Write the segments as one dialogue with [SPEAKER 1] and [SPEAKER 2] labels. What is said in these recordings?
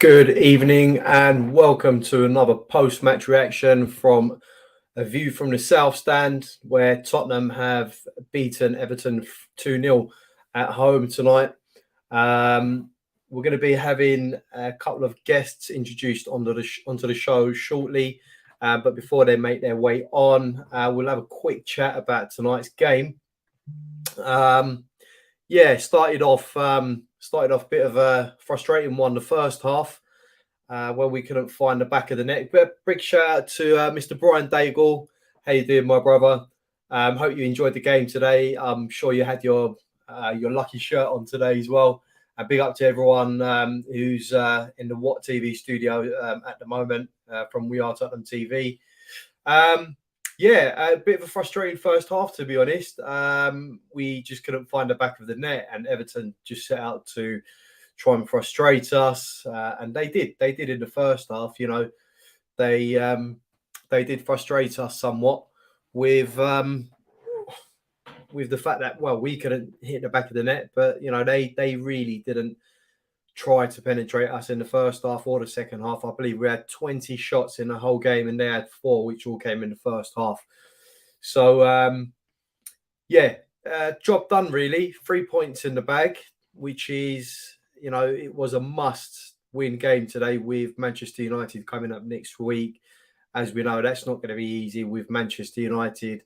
[SPEAKER 1] Good evening and welcome to another post-match reaction from a view from the South Stand where Tottenham have beaten Everton 2-0 at home tonight. We're going to be having a couple of guests introduced onto the show shortly, but before they make their way on, we'll have a quick chat about tonight's game. Started off a bit of a frustrating one the first half where we couldn't find the back of the net. But big shout out to Mr. Brian Daigle. How you doing, my brother? Hope you enjoyed the game today. I'm sure you had your lucky shirt on today as well. Big up to everyone who's in the What TV studio at the moment from We Are Tottenham TV. A bit of a frustrating first half, to be honest. We just couldn't find the back of the net, and Everton just set out to try and frustrate us, and they did. They did in the first half. You know, they did frustrate us somewhat with the fact that we couldn't hit the back of the net, but you know they really didn't try to penetrate us in the first half or the second half. I believe we had 20 shots in the whole game, and they had 4, which all came in the first half. So, job done, really. 3 points in the bag, which is, you know, it was a must-win game today with Manchester United coming up next week. As we know, that's not going to be easy with Manchester United,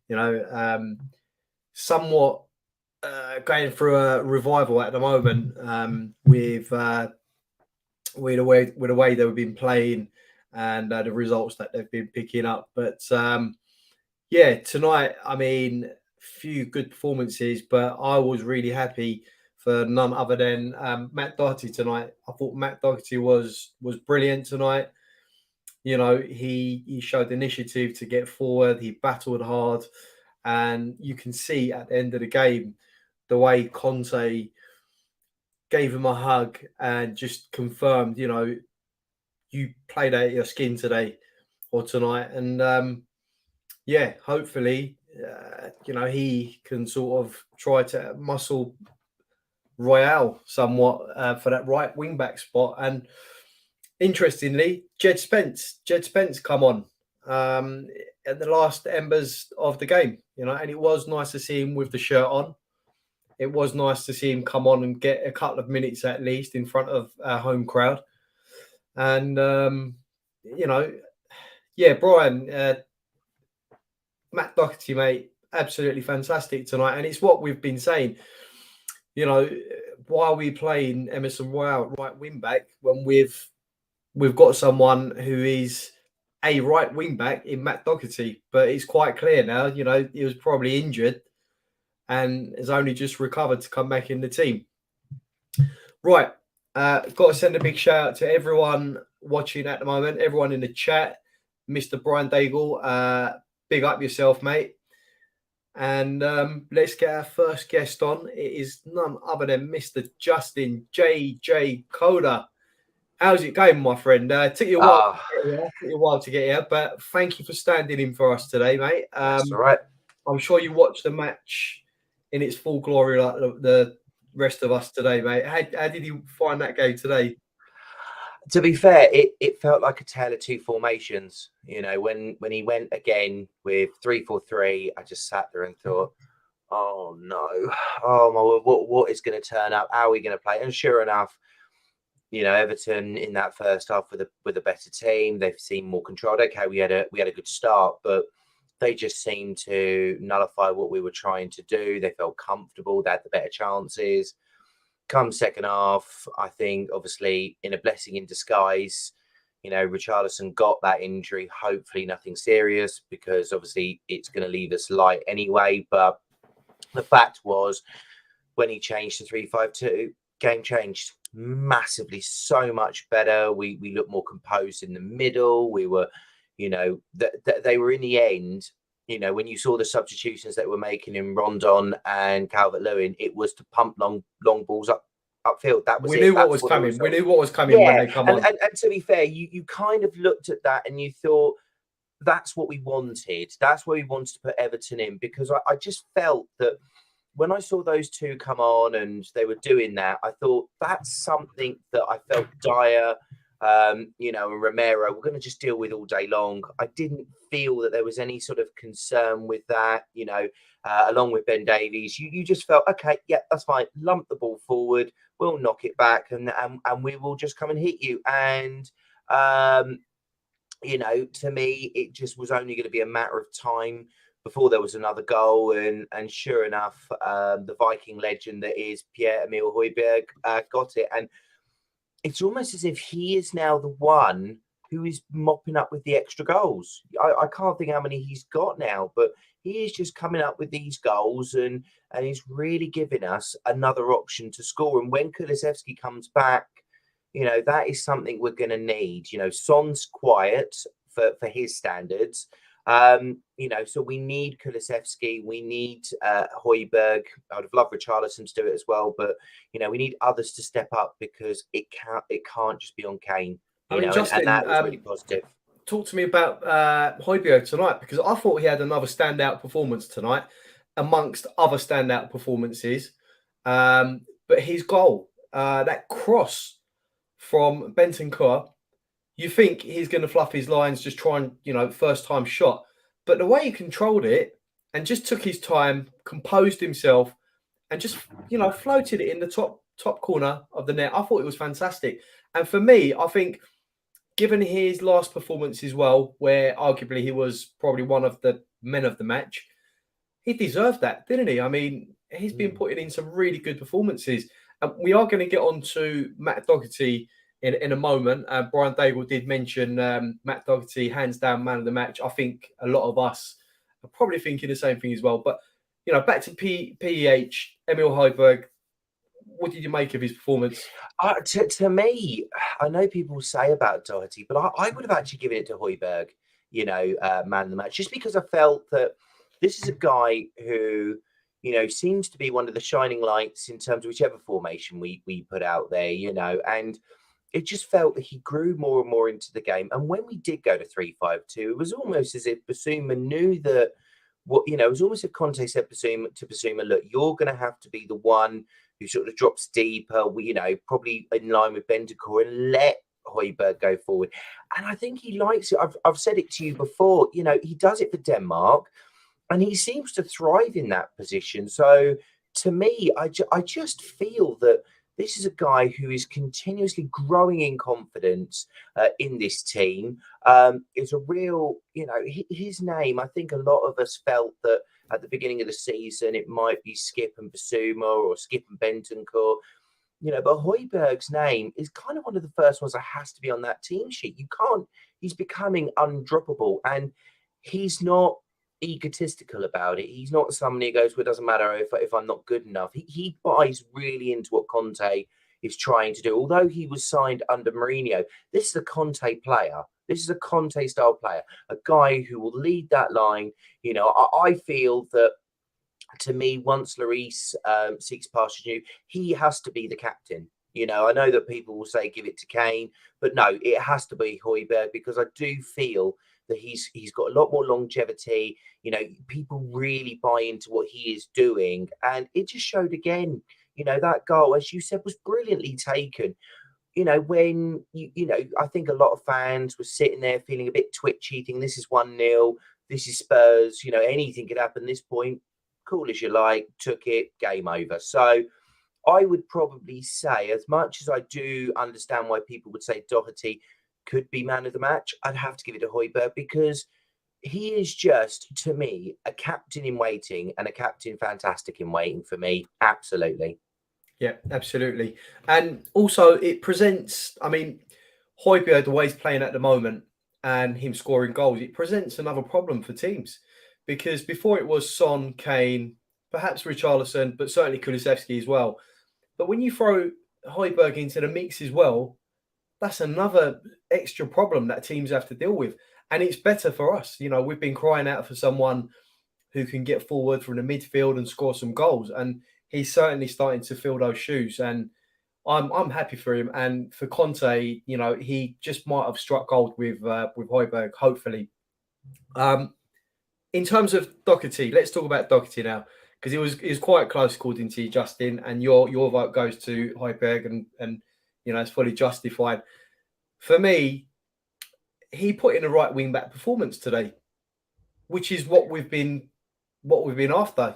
[SPEAKER 1] you know, somewhat going through a revival at the moment with the way they've been playing and the results that they've been picking up. But tonight, I mean, few good performances, but I was really happy for none other than Matt Doherty tonight. I thought Matt Doherty was brilliant tonight. You know, he showed initiative to get forward. He battled hard, and you can see at the end of the game the way Conte gave him a hug and just confirmed, you know, you played out your skin today or tonight. And hopefully, you know, he can sort of try to muscle Royale somewhat for that right wing back spot. And interestingly, Jed Spence come on at the last embers of the game, you know, and it was nice to see him with the shirt on. It was nice to see him come on and get a couple of minutes at least in front of our home crowd. And, Brian, Matt Doherty, mate, absolutely fantastic tonight. And it's what we've been saying, you know, why are we playing Emerson Royale right wing back when we've got someone who is a right wing back in Matt Doherty? But it's quite clear now, you know, he was probably injured and has only just recovered to come back in the team. Right. Got to send a big shout out to everyone watching at the moment, everyone in the chat. Mr. Brian Daigle, big up yourself, mate. And let's get our first guest on. It is none other than Mr. Justin J.J. Coda. How's it going, my friend? Took you a while to get here, but thank you for standing in for us today, mate.
[SPEAKER 2] That's all right.
[SPEAKER 1] I'm sure you watched the match in its full glory like the rest of us today, mate. How did you find that game today?
[SPEAKER 2] To be fair, it felt like a tale of two formations. You know, when he went again with 3-4-3, I just sat there and thought, oh no, oh my, what is going to turn up? How are we going to play? And sure enough, you know, Everton in that first half with a better team, they've seemed more controlled. Okay, we had a good start, but they just seemed to nullify what we were trying to do. They felt comfortable. They had the better chances. Come second half, I think, obviously, in a blessing in disguise, you know, Richarlison got that injury. Hopefully nothing serious, because obviously it's going to leave us light anyway. But the fact was, when he changed to 3-5-2, game changed massively, so much better. We looked more composed in the middle. We were, you know, they were in the end, you know, when you saw the substitutions that were making in Rondon and Calvert-Lewin, it was to pump long balls upfield. That was
[SPEAKER 1] we knew what was coming. We knew what was coming when they come on.
[SPEAKER 2] And to be fair, you kind of looked at that and you thought, that's what we wanted. That's where we wanted to put Everton in, because I just felt that when I saw those two come on and they were doing that, I thought that's something that I felt Dyer, and Romero were going to just deal with all day long. I didn't feel that there was any sort of concern with that, along with Ben Davies. You just felt, okay, yeah, that's fine. Lump the ball forward. We'll knock it back and we will just come and hit you. And, to me, it just was only going to be a matter of time before there was another goal. And sure enough, the Viking legend that is Pierre-Emile Højbjerg got it. And it's almost as if he is now the one who is mopping up with the extra goals. I can't think how many he's got now, but he is just coming up with these goals and he's really giving us another option to score. And when Kulusevski comes back, that is something we're going to need. Son's quiet for his standards. So we need Kulusevski, we need Højbjerg. I would have loved Richarlison to do it as well, but we need others to step up because it can't just be on Kane.
[SPEAKER 1] Justin,
[SPEAKER 2] and that was really positive.
[SPEAKER 1] Talk to me about Højbjerg tonight, because I thought he had another standout performance tonight amongst other standout performances. But his goal, that cross from Bentancur, you think he's going to fluff his lines, just try and, first time shot. But the way he controlled it and just took his time, composed himself, and just, floated it in the top corner of the net. I thought it was fantastic. And for me, I think, given his last performance as well, where arguably he was probably one of the men of the match, he deserved that, didn't he? I mean, he's been putting in some really good performances. And we are going to get on to Matt Doherty in a moment. Brian Daigle did mention Matt Doherty, hands down man of the match. I think a lot of us are probably thinking the same thing as well. But, back to PEH, Emil Højbjerg, what did you make of his performance?
[SPEAKER 2] To me, I know people say about Doherty, but I would have actually given it to Højbjerg, man of the match, just because I felt that this is a guy who, seems to be one of the shining lights in terms of whichever formation we put out there, and it just felt that he grew more and more into the game. And when we did go to 3-5-2, it was almost as if Basuma knew that it was almost if Conte said to Basuma, look, you're going to have to be the one who sort of drops deeper, probably in line with Bentancur, and let Højbjerg go forward. And I think he likes it. I've said it to you before, he does it for Denmark and he seems to thrive in that position. So to me, I just feel that this is a guy who is continuously growing in confidence in this team. It's a real, his name, I think a lot of us felt that at the beginning of the season, it might be Skip and Basuma or Skip and Bentancur, but Højbjerg's name is kind of one of the first ones that has to be on that team sheet. He's becoming undroppable, and he's not egotistical about it. He's not somebody who goes, well, it doesn't matter if I'm not good enough. He buys really into what Conte is trying to do. Although he was signed under Mourinho, this is a Conte player. This is a Conte style player, a guy who will lead that line. I feel that, to me, once Lloris seeks pasture, he has to be the captain. I know that people will say give it to Kane, but no, it has to be Højbjerg, because I do feel that he's got a lot more longevity. People really buy into what he is doing, and it just showed again. That goal, as you said, was brilliantly taken. When I think a lot of fans were sitting there feeling a bit twitchy, thinking this is 1-0, this is Spurs, anything could happen at this point. Cool as you like, took it, game over. So I would probably say, as much as I do understand why people would say Doherty could be man of the match, I'd have to give it to Højbjerg, because he is just, to me, a captain in waiting, and a captain fantastic in waiting for me. Absolutely.
[SPEAKER 1] Yeah, absolutely. And also it presents, Højbjerg, the way he's playing at the moment and him scoring goals, it presents another problem for teams, because before it was Son, Kane, perhaps Richarlison, but certainly Kulusevski as well. But when you throw Højbjerg into the mix as well, that's another extra problem that teams have to deal with. And it's better for us. We've been crying out for someone who can get forward from the midfield and score some goals. And he's certainly starting to fill those shoes. And I'm happy for him. And for Conte, he just might have struck gold with Højbjerg, hopefully. In terms of Doherty, let's talk about Doherty now. because it was quite close according to you, Justin, and your vote goes to Højbjerg, and it's fully justified. For me, he put in a right wing back performance today, which is what we've been after.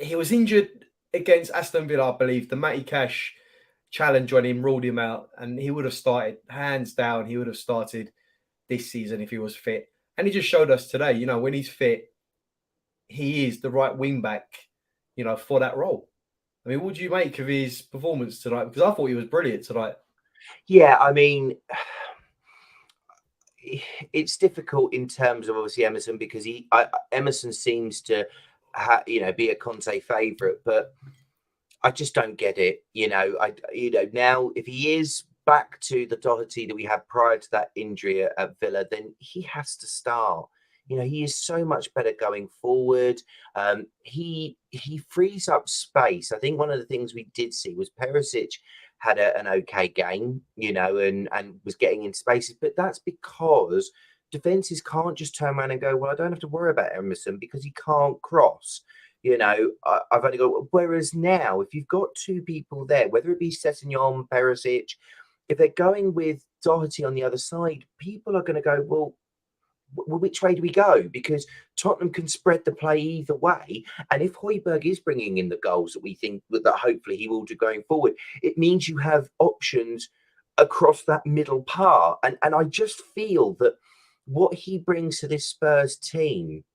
[SPEAKER 1] He was injured against Aston Villa, I believe. The Matty Cash challenge on him ruled him out, and he would have started hands down. He would have started this season if he was fit, and he just showed us today. When he's fit, he is the right wing back, for that role. I mean, what do you make of his performance tonight? Because I thought he was brilliant tonight.
[SPEAKER 2] Yeah, I mean, it's difficult in terms of obviously Emerson, because Emerson seems to be a Conte favourite, but I just don't get it. Now if he is back to the Doherty that we had prior to that injury at Villa, then he has to start. He is so much better going forward. He frees up space. I think one of the things we did see was Perisic had an okay game, and was getting in spaces, but that's because defenses can't just turn around and go, well, I don't have to worry about Emerson because he can't cross. I've only got. Whereas now, if you've got two people there, whether it be Sessegnon, Perisic, if they're going with Doherty on the other side, people are going to go, well, which way do we go? Because Tottenham can spread the play either way. And if Højbjerg is bringing in the goals that we think that hopefully he will do going forward, it means you have options across that middle part. And I just feel that what he brings to this Spurs team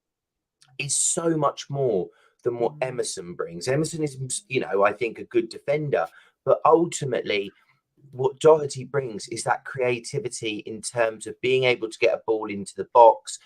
[SPEAKER 2] is so much more than what Emerson brings. Emerson is, I think a good defender, but ultimately what Doherty brings is that creativity in terms of being able to get a ball into the box,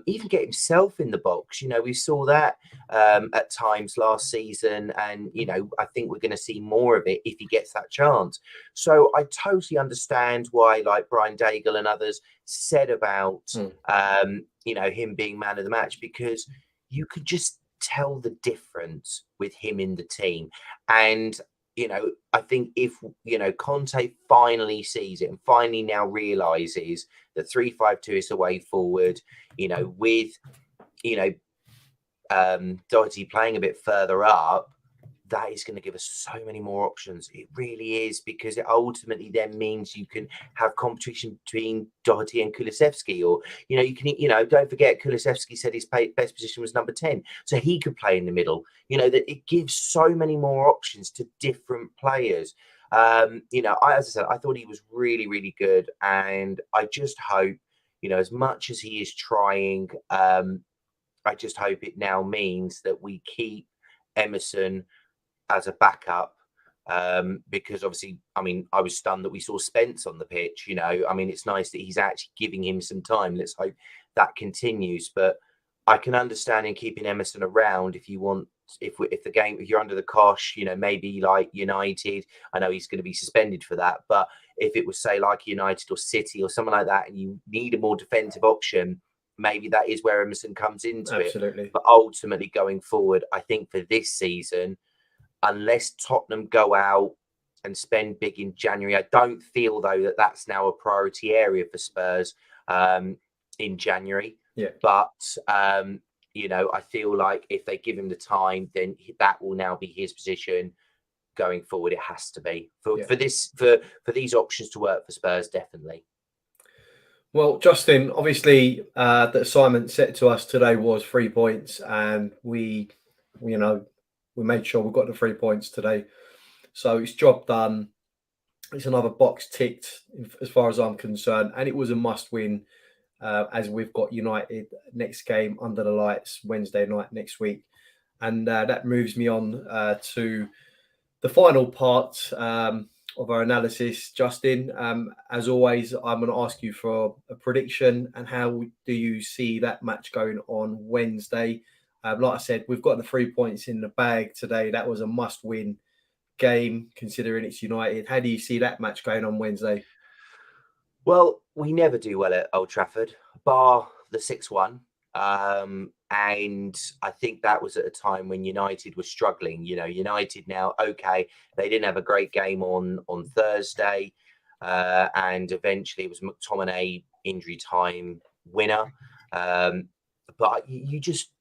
[SPEAKER 2] even get himself in the box. We saw that at times last season, and I think we're going to see more of it if he gets that chance. So I totally understand why, like Brian Daigle and others said about him being man of the match, because you could just tell the difference with him in the team. And I think if Conte finally sees it and finally now realizes that 3-5-2 is the way forward, with Doherty playing a bit further up, that is going to give us so many more options. It really is, because it ultimately then means you can have competition between Doherty and Kulusevski, or you can don't forget Kulusevski said his best position was number 10, so he could play in the middle. That it gives so many more options to different players. As I said, I thought he was really, really good, and I just hope, as much as he is trying, I just hope it now means that we keep Emerson as a backup, because obviously, I was stunned that we saw Spence on the pitch. It's nice that he's actually giving him some time. Let's hope that continues. But I can understand in keeping Emerson around if you want, if you're under the cosh, maybe like United. I know he's going to be suspended for that, but if it was, say, like United or City or something like that, and you need a more defensive option, maybe that is where Emerson comes into it. But ultimately, going forward, I think for this season, unless Tottenham go out and spend big in January, I don't feel, though, that that's now a priority area for Spurs in January.
[SPEAKER 1] Yeah.
[SPEAKER 2] But, I feel like if they give him the time, then that will now be his position going forward. It has to be for these options to work for Spurs, definitely.
[SPEAKER 1] Well, Justin, obviously, the assignment set to us today was 3 points, and we made sure we got the 3 points today. So it's job done. It's another box ticked as far as I'm concerned. And it was a must win, as we've got United next game under the lights Wednesday night next week. And that moves me on to the final part of our analysis. Justin, as always, I'm going to ask you for a prediction, and how do you see that match going on Wednesday? Like I said, we've got the 3 points in the bag today. That was a must-win game, considering it's United. How do you see that match going on Wednesday?
[SPEAKER 2] Well, we never do well at Old Trafford, bar the 6-1. And I think that was at a time when United was struggling. United now, okay, they didn't have a great game on Thursday. And eventually it was McTominay injury time winner. but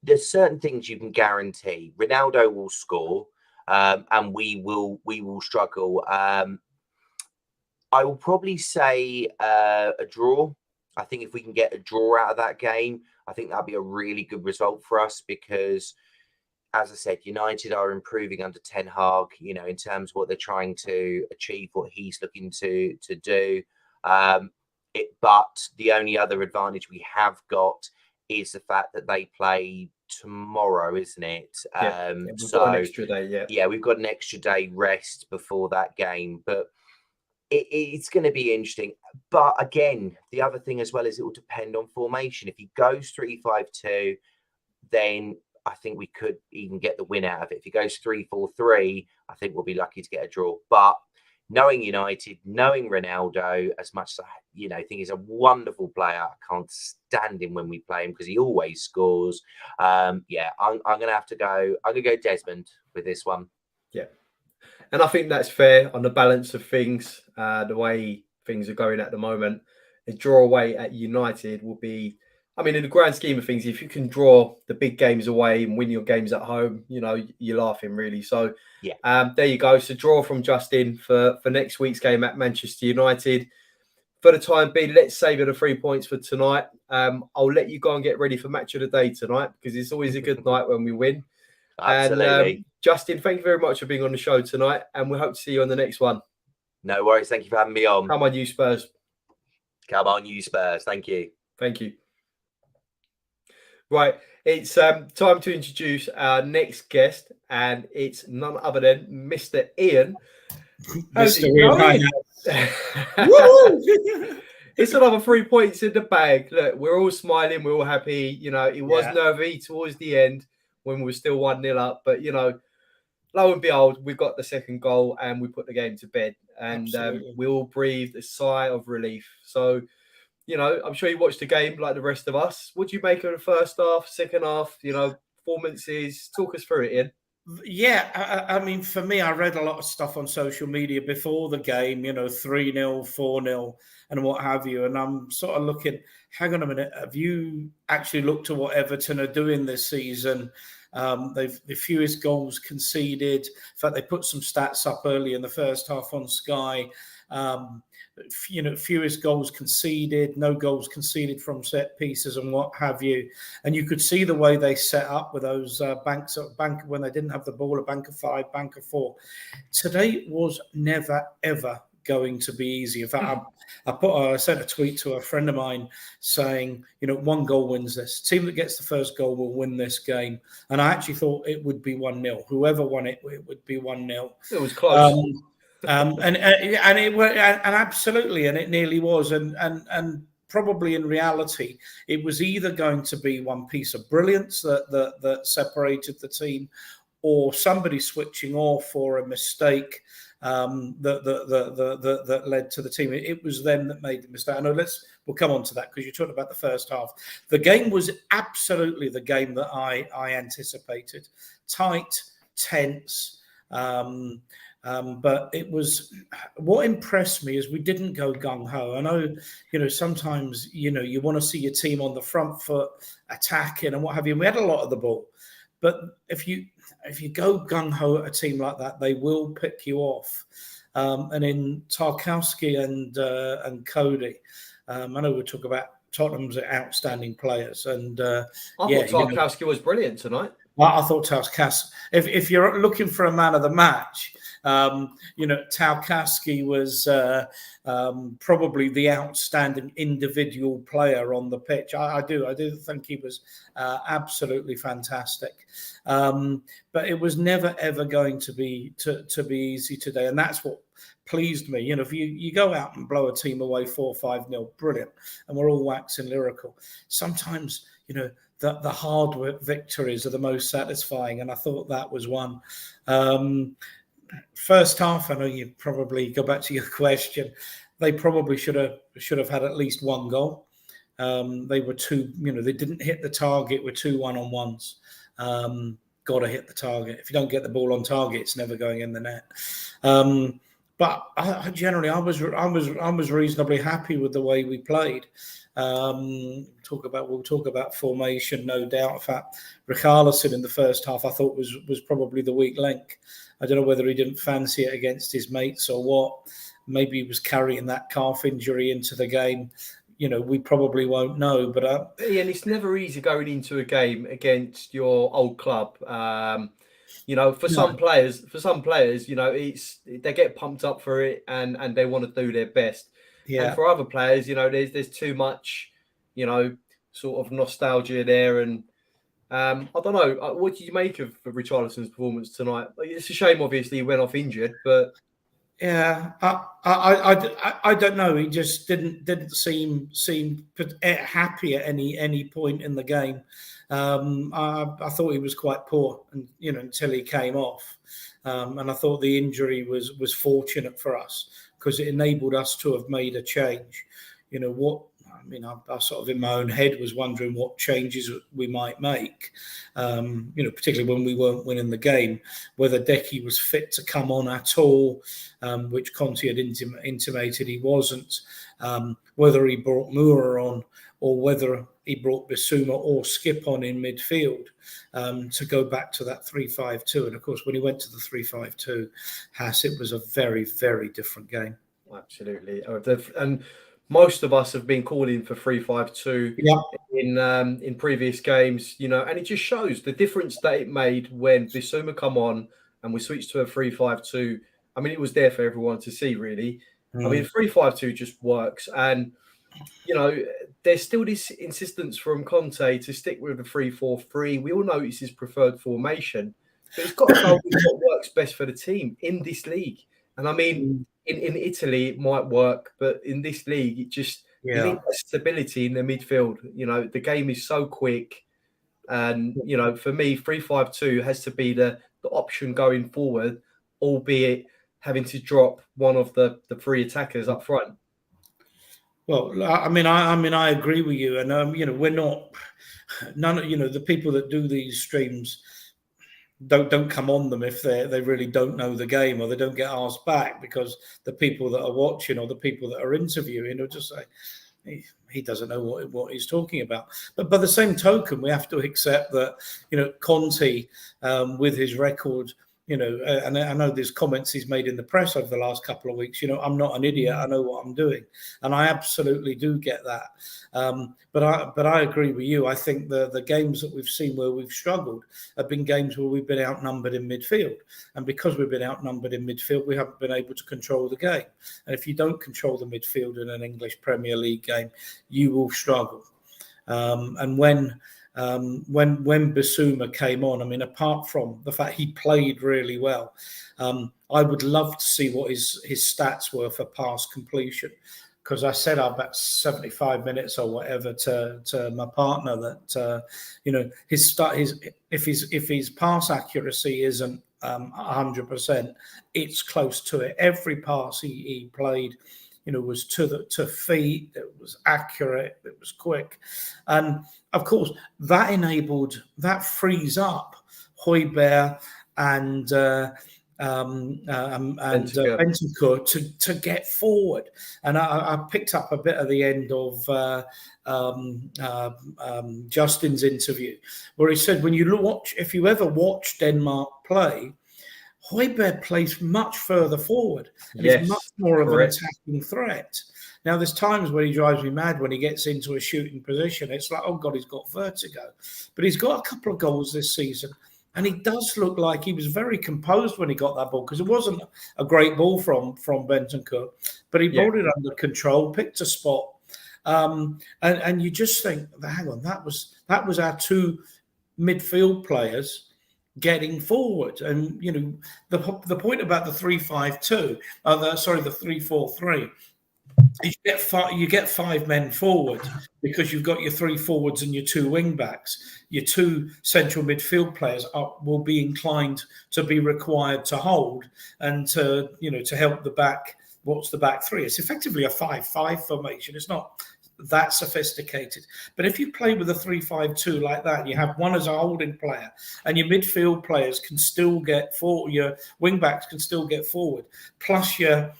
[SPEAKER 2] there's certain things you can guarantee. Ronaldo will score, and we will struggle. I will probably say a draw. I think if we can get a draw out of that game, I think that'll be a really good result for us because, as I said, United are improving under Ten Hag, in terms of what they're trying to achieve, what he's looking to do. But the only other advantage we have got is the fact that they play tomorrow, isn't it?
[SPEAKER 1] We've got an extra day,
[SPEAKER 2] yeah, we've got an extra day rest before that game, but it's going to be interesting. But again, the other thing as well is it will depend on formation. If he goes 3-5-2, then I think we could even get the win out of it. If he goes 3-4-3, I think we'll be lucky to get a draw. But knowing United, knowing Ronaldo, as much as I think he's a wonderful player, I can't stand him when we play him because he always scores. I'm gonna have to go. I'm gonna go Desmond with this one.
[SPEAKER 1] Yeah, and I think that's fair on the balance of things. The way things are going at the moment, a draw away at United will be. I mean, in the grand scheme of things, if you can draw the big games away and win your games at home, you're laughing really. So, there you go. So, draw from Justin for next week's game at Manchester United. For the time being, let's save the 3 points for tonight. I'll let you go and get ready for match of the day tonight because it's always a good night when we win.
[SPEAKER 2] Absolutely.
[SPEAKER 1] And Justin, thank you very much for being on the show tonight, and we hope to see you on the next one.
[SPEAKER 2] No worries. Thank you for having me on.
[SPEAKER 1] Come on, you Spurs.
[SPEAKER 2] Come on, you Spurs. Thank you.
[SPEAKER 1] Thank you. Right, it's time to introduce our next guest, and it's none other than Mr. Ian.
[SPEAKER 3] Mr. Ian.
[SPEAKER 1] It's another 3 points in the bag. Look, we're all smiling, we're all happy. It was nervy towards the end when we were still 1-0 up, but lo and behold, we got the second goal and we put the game to bed, and we all breathed a sigh of relief. So. I'm sure you watched the game like the rest of us. What do you make of the first half, second half, performances? Talk us through it, Ian.
[SPEAKER 3] Yeah, I mean, for me, I read a lot of stuff on social media before the game, 3-0, 4-0, and what have you. And I'm sort of looking, hang on a minute, have you actually looked at what Everton are doing this season? They've the fewest goals conceded. In fact, they put some stats up early in the first half on Sky. Fewest goals conceded, no goals conceded from set pieces and what have you. And you could see the way they set up with those bank when they didn't have the ball, a bank of 5, bank of 4. Today was never, ever going to be easy. In fact, I sent a tweet to a friend of mine saying, one goal wins this. Team that gets the first goal will win this game. And I actually thought it would be 1-0. Whoever won it, it would be 1-0.
[SPEAKER 1] It was close.
[SPEAKER 3] And absolutely, and it nearly was, and probably in reality, it was either going to be one piece of brilliance that separated the team, or somebody switching off, or a mistake that led to the team. It was them that made the mistake. I know we'll come on to that because you talked about the first half. The game was absolutely the game that I anticipated. Tight, tense. But it was, what impressed me is we didn't go gung-ho. I know, sometimes, you want to see your team on the front foot, attacking and what have you. We had a lot of the ball. But if you go gung-ho at a team like that, they will pick you off. And in Tarkowski and Cody, I know we'll talk about Tottenham's outstanding players. And
[SPEAKER 1] I thought Tarkowski was brilliant tonight.
[SPEAKER 3] I thought Tarkowski, if you're looking for a man of the match, Tarkowski was probably the outstanding individual player on the pitch. I do think he was absolutely fantastic. But it was never ever going to be easy today, and that's what pleased me. If you go out and blow a team away 4-5-0, brilliant, and we're all waxing lyrical. Sometimes the hard work victories are the most satisfying, and I thought that was one. First half, I know you probably go back to your question. They probably should have had at least one goal. They were they didn't hit the target with 2 1-on-1s. Got to hit the target. If you don't get the ball on target, it's never going in the net. But I generally, I was reasonably happy with the way we played. We'll talk about formation, no doubt. In fact, Richarlison in the first half, I thought was probably the weak link. I don't know whether he didn't fancy it against his mates or what. Maybe he was carrying that calf injury into the game. We probably won't know. But
[SPEAKER 1] and it's never easy going into a game against your old club. For some players, it's they get pumped up for it and they want to do their best.
[SPEAKER 3] Yeah.
[SPEAKER 1] And for other players, there's too much, sort of nostalgia there. And I don't know, what did you make of Richarlison's performance tonight? It's a shame, obviously, he went off injured, but
[SPEAKER 3] yeah, I don't know. He just didn't seem happy at any point in the game. I thought he was quite poor, and until he came off, and I thought the injury was fortunate for us because it enabled us to have made a change. I sort of in my own head was wondering what changes we might make, particularly when we weren't winning the game, whether Decky was fit to come on at all, which Conte had intimated he wasn't, whether he brought Moura on or whether he brought Bissouma or Skip on in midfield to go back to that 3-5-2. And of course, when he went to the 3-5-2, it was a very, very different game.
[SPEAKER 1] Absolutely. And most of us have been calling for 3-5-2 in previous games, and it just shows the difference that it made when Bissouma come on and we switched to a 3-5-2. I mean, it was there for everyone to see, really. I mean, 3-5-2 just works. And, there's still this insistence from Conte to stick with the 3-4-3. We all know it's his preferred formation, but it's got to go with what works best for the team in this league. And I mean, in Italy, it might work, but in this league, it just you need stability in the midfield. The game is so quick. And, for me, 3-5-2 has to be the option going forward, albeit having to drop one of the three attackers up front.
[SPEAKER 3] Well, I agree with you. And, we're not, the people that do these streams don't come on them if they really don't know the game or they don't get asked back, because the people that are watching or the people that are interviewing will just say he doesn't know what he's talking about. But by the same token, we have to accept that Conte with his record, and I know there's comments he's made in the press over the last couple of weeks. I'm not an idiot. I know what I'm doing, and I absolutely do get that. But I agree with you. I think the games that we've seen where we've struggled have been games where we've been outnumbered in midfield, and because we've been outnumbered in midfield, we haven't been able to control the game. And if you don't control the midfield in an English Premier League game, you will struggle. And when Bissouma came on, I mean, apart from the fact he played really well, I would love to see what his stats were for pass completion, because I said about 75 minutes or whatever to my partner that if his pass accuracy isn't 100%, it's close to it. Every pass he played, was to feet, it was accurate, it was quick. And of course, that frees up Højbjerg and Bentancur to get forward. And I picked up a bit at the end of Justin's interview, where he said, if you ever watch Denmark play, Højbjerg plays much further forward and is much more of an attacking threat. Now, there's times when he drives me mad when he gets into a shooting position. It's like, oh, God, he's got vertigo. But he's got a couple of goals this season, and he does look like he was very composed when he got that ball, because it wasn't a great ball from Bentancur, but he brought it under control, picked a spot. And you just think, hang on, that was our two midfield players getting forward. And the point about the 3-5-2, the 3-4-3, you get five men forward because you've got your three forwards and your two wing backs. Your two central midfield players will be inclined to be required to hold and to help the back. What's the back three? It's effectively a 5-5 formation. It's not that sophisticated. But if you play with a 3-5-2 like that, you have one as a holding player, and your midfield players can still get forward, your wing backs can still get forward, plus your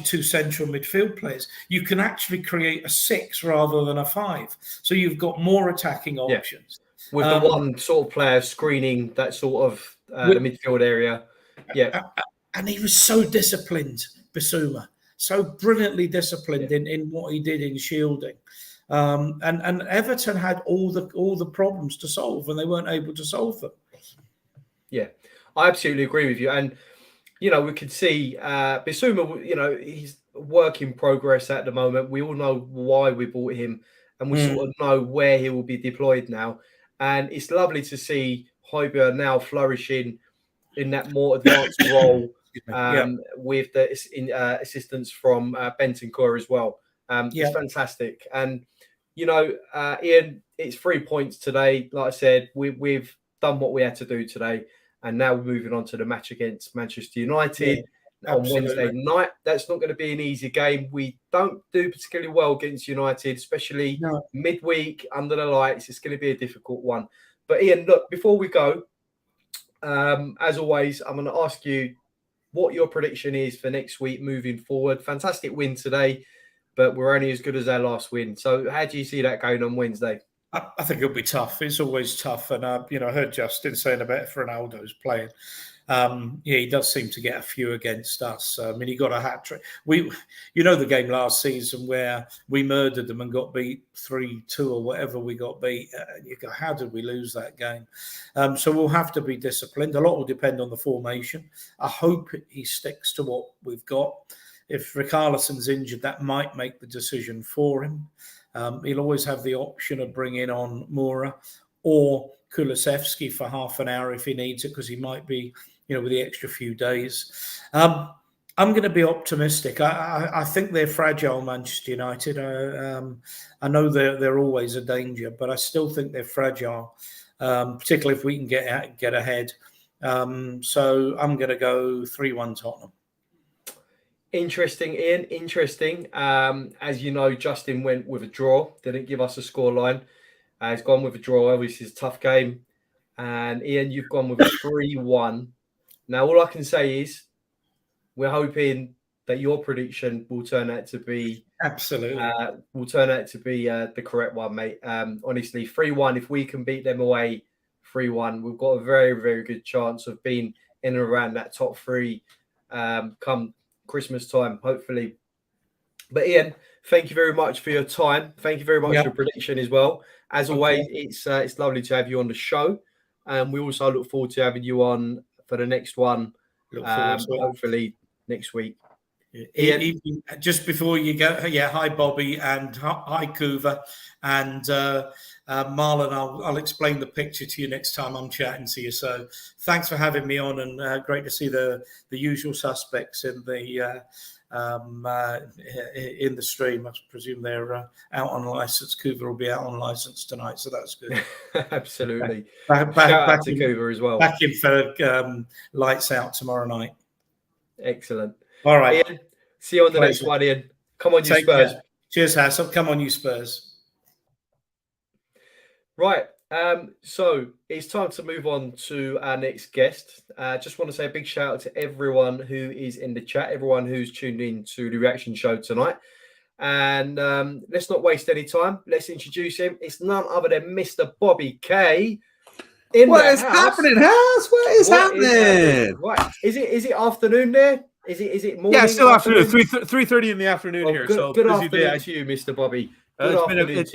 [SPEAKER 3] two central midfield players, you can actually create a 6 rather than a 5. So you've got more attacking options.
[SPEAKER 1] With the one sort of player screening that sort of the midfield area. Yeah.
[SPEAKER 3] And he was so disciplined, Bissouma. So brilliantly disciplined in what he did in shielding. And Everton had all the problems to solve, and they weren't able to solve them.
[SPEAKER 1] Yeah, I absolutely agree with you. And, you know, we could see Bissouma, you know, he's a work in progress at the moment. We all know why we bought him, and we sort of know where he will be deployed now. And it's lovely to see Højbjerg now flourishing in that more advanced role with the assistance from Bentancur as well. It's fantastic. And, you know, Ian, it's 3 points today. Like I said, we've done what we had to do today. And now we're moving on to the match against Manchester United on Wednesday night. That's not going to be an easy game. We don't do particularly well against United, especially midweek under the lights. It's going to be a difficult one. But Ian, look, before we go, as always, I'm going to ask you what your prediction is for next week moving forward. Fantastic win today, but we're only as good as our last win. So how do you see that going on Wednesday?
[SPEAKER 3] I think it'll be tough. It's always tough. And, I heard Justin saying about Ronaldo's playing. He does seem to get a few against us. I mean, he got a hat-trick. The game last season where we murdered them and got beat 3-2 or whatever we got beat. You go, how did we lose that game? So we'll have to be disciplined. A lot will depend on the formation. I hope he sticks to what we've got. If Richarlison's injured, that might make the decision for him. He'll always have the option of bringing on Moura or Kulusevski for half an hour if he needs it, because he might be, with the extra few days. I'm going to be optimistic. I think they're fragile, Manchester United. I know they're always a danger, but I still think they're fragile, particularly if we can get ahead. So I'm going to go 3-1 Tottenham.
[SPEAKER 1] Interesting, Ian. Interesting. As you know, Justin went with a draw. Didn't give us a scoreline. He's gone with a draw. Obviously, it's a tough game. And Ian, you've gone with a 3-1. Now, all I can say is we're hoping that your prediction will turn out to be the correct one, mate. Honestly, 3-1. If we can beat them away 3-1, we've got a very, very good chance of being in and around that top 3 come Christmas time, hopefully. But Ian, thank you very much for your time. Thank you very much for your prediction as well. As always, it's lovely to have you on the show, and we also look forward to having you on for the next one. Hopefully next week.
[SPEAKER 3] Ian, just before you go, hi Bobby and hi Kuva and Marlon. I'll explain the picture to you next time I'm chatting to you. So thanks for having me on, and great to see the usual suspects in the stream. I presume they're out on license. Kuva will be out on license tonight, so that's good.
[SPEAKER 1] Absolutely.
[SPEAKER 3] Back
[SPEAKER 1] out to Kuva as well.
[SPEAKER 3] Back in for lights out tomorrow night.
[SPEAKER 1] Excellent.
[SPEAKER 3] All right.
[SPEAKER 1] Ian, see you on the next one, Ian. Come on, you Spurs.
[SPEAKER 3] Care. Cheers, Hassel. Come on, you Spurs.
[SPEAKER 1] Right. So it's time to move on to our next guest. Just want to say a big shout out to everyone who is in the chat, everyone who's tuned in to the reaction show tonight. And let's not waste any time. Let's introduce him. It's none other than Mr. Bobby K.
[SPEAKER 4] What is happening, House? What is happening?
[SPEAKER 1] Right. Is it afternoon there? Is it morning?
[SPEAKER 4] Yeah, still afternoon. 3:30 in the afternoon here.
[SPEAKER 1] Good,
[SPEAKER 4] so
[SPEAKER 1] good
[SPEAKER 4] busy
[SPEAKER 1] afternoon
[SPEAKER 4] day.
[SPEAKER 1] to you, Mr. Bobby.
[SPEAKER 4] It's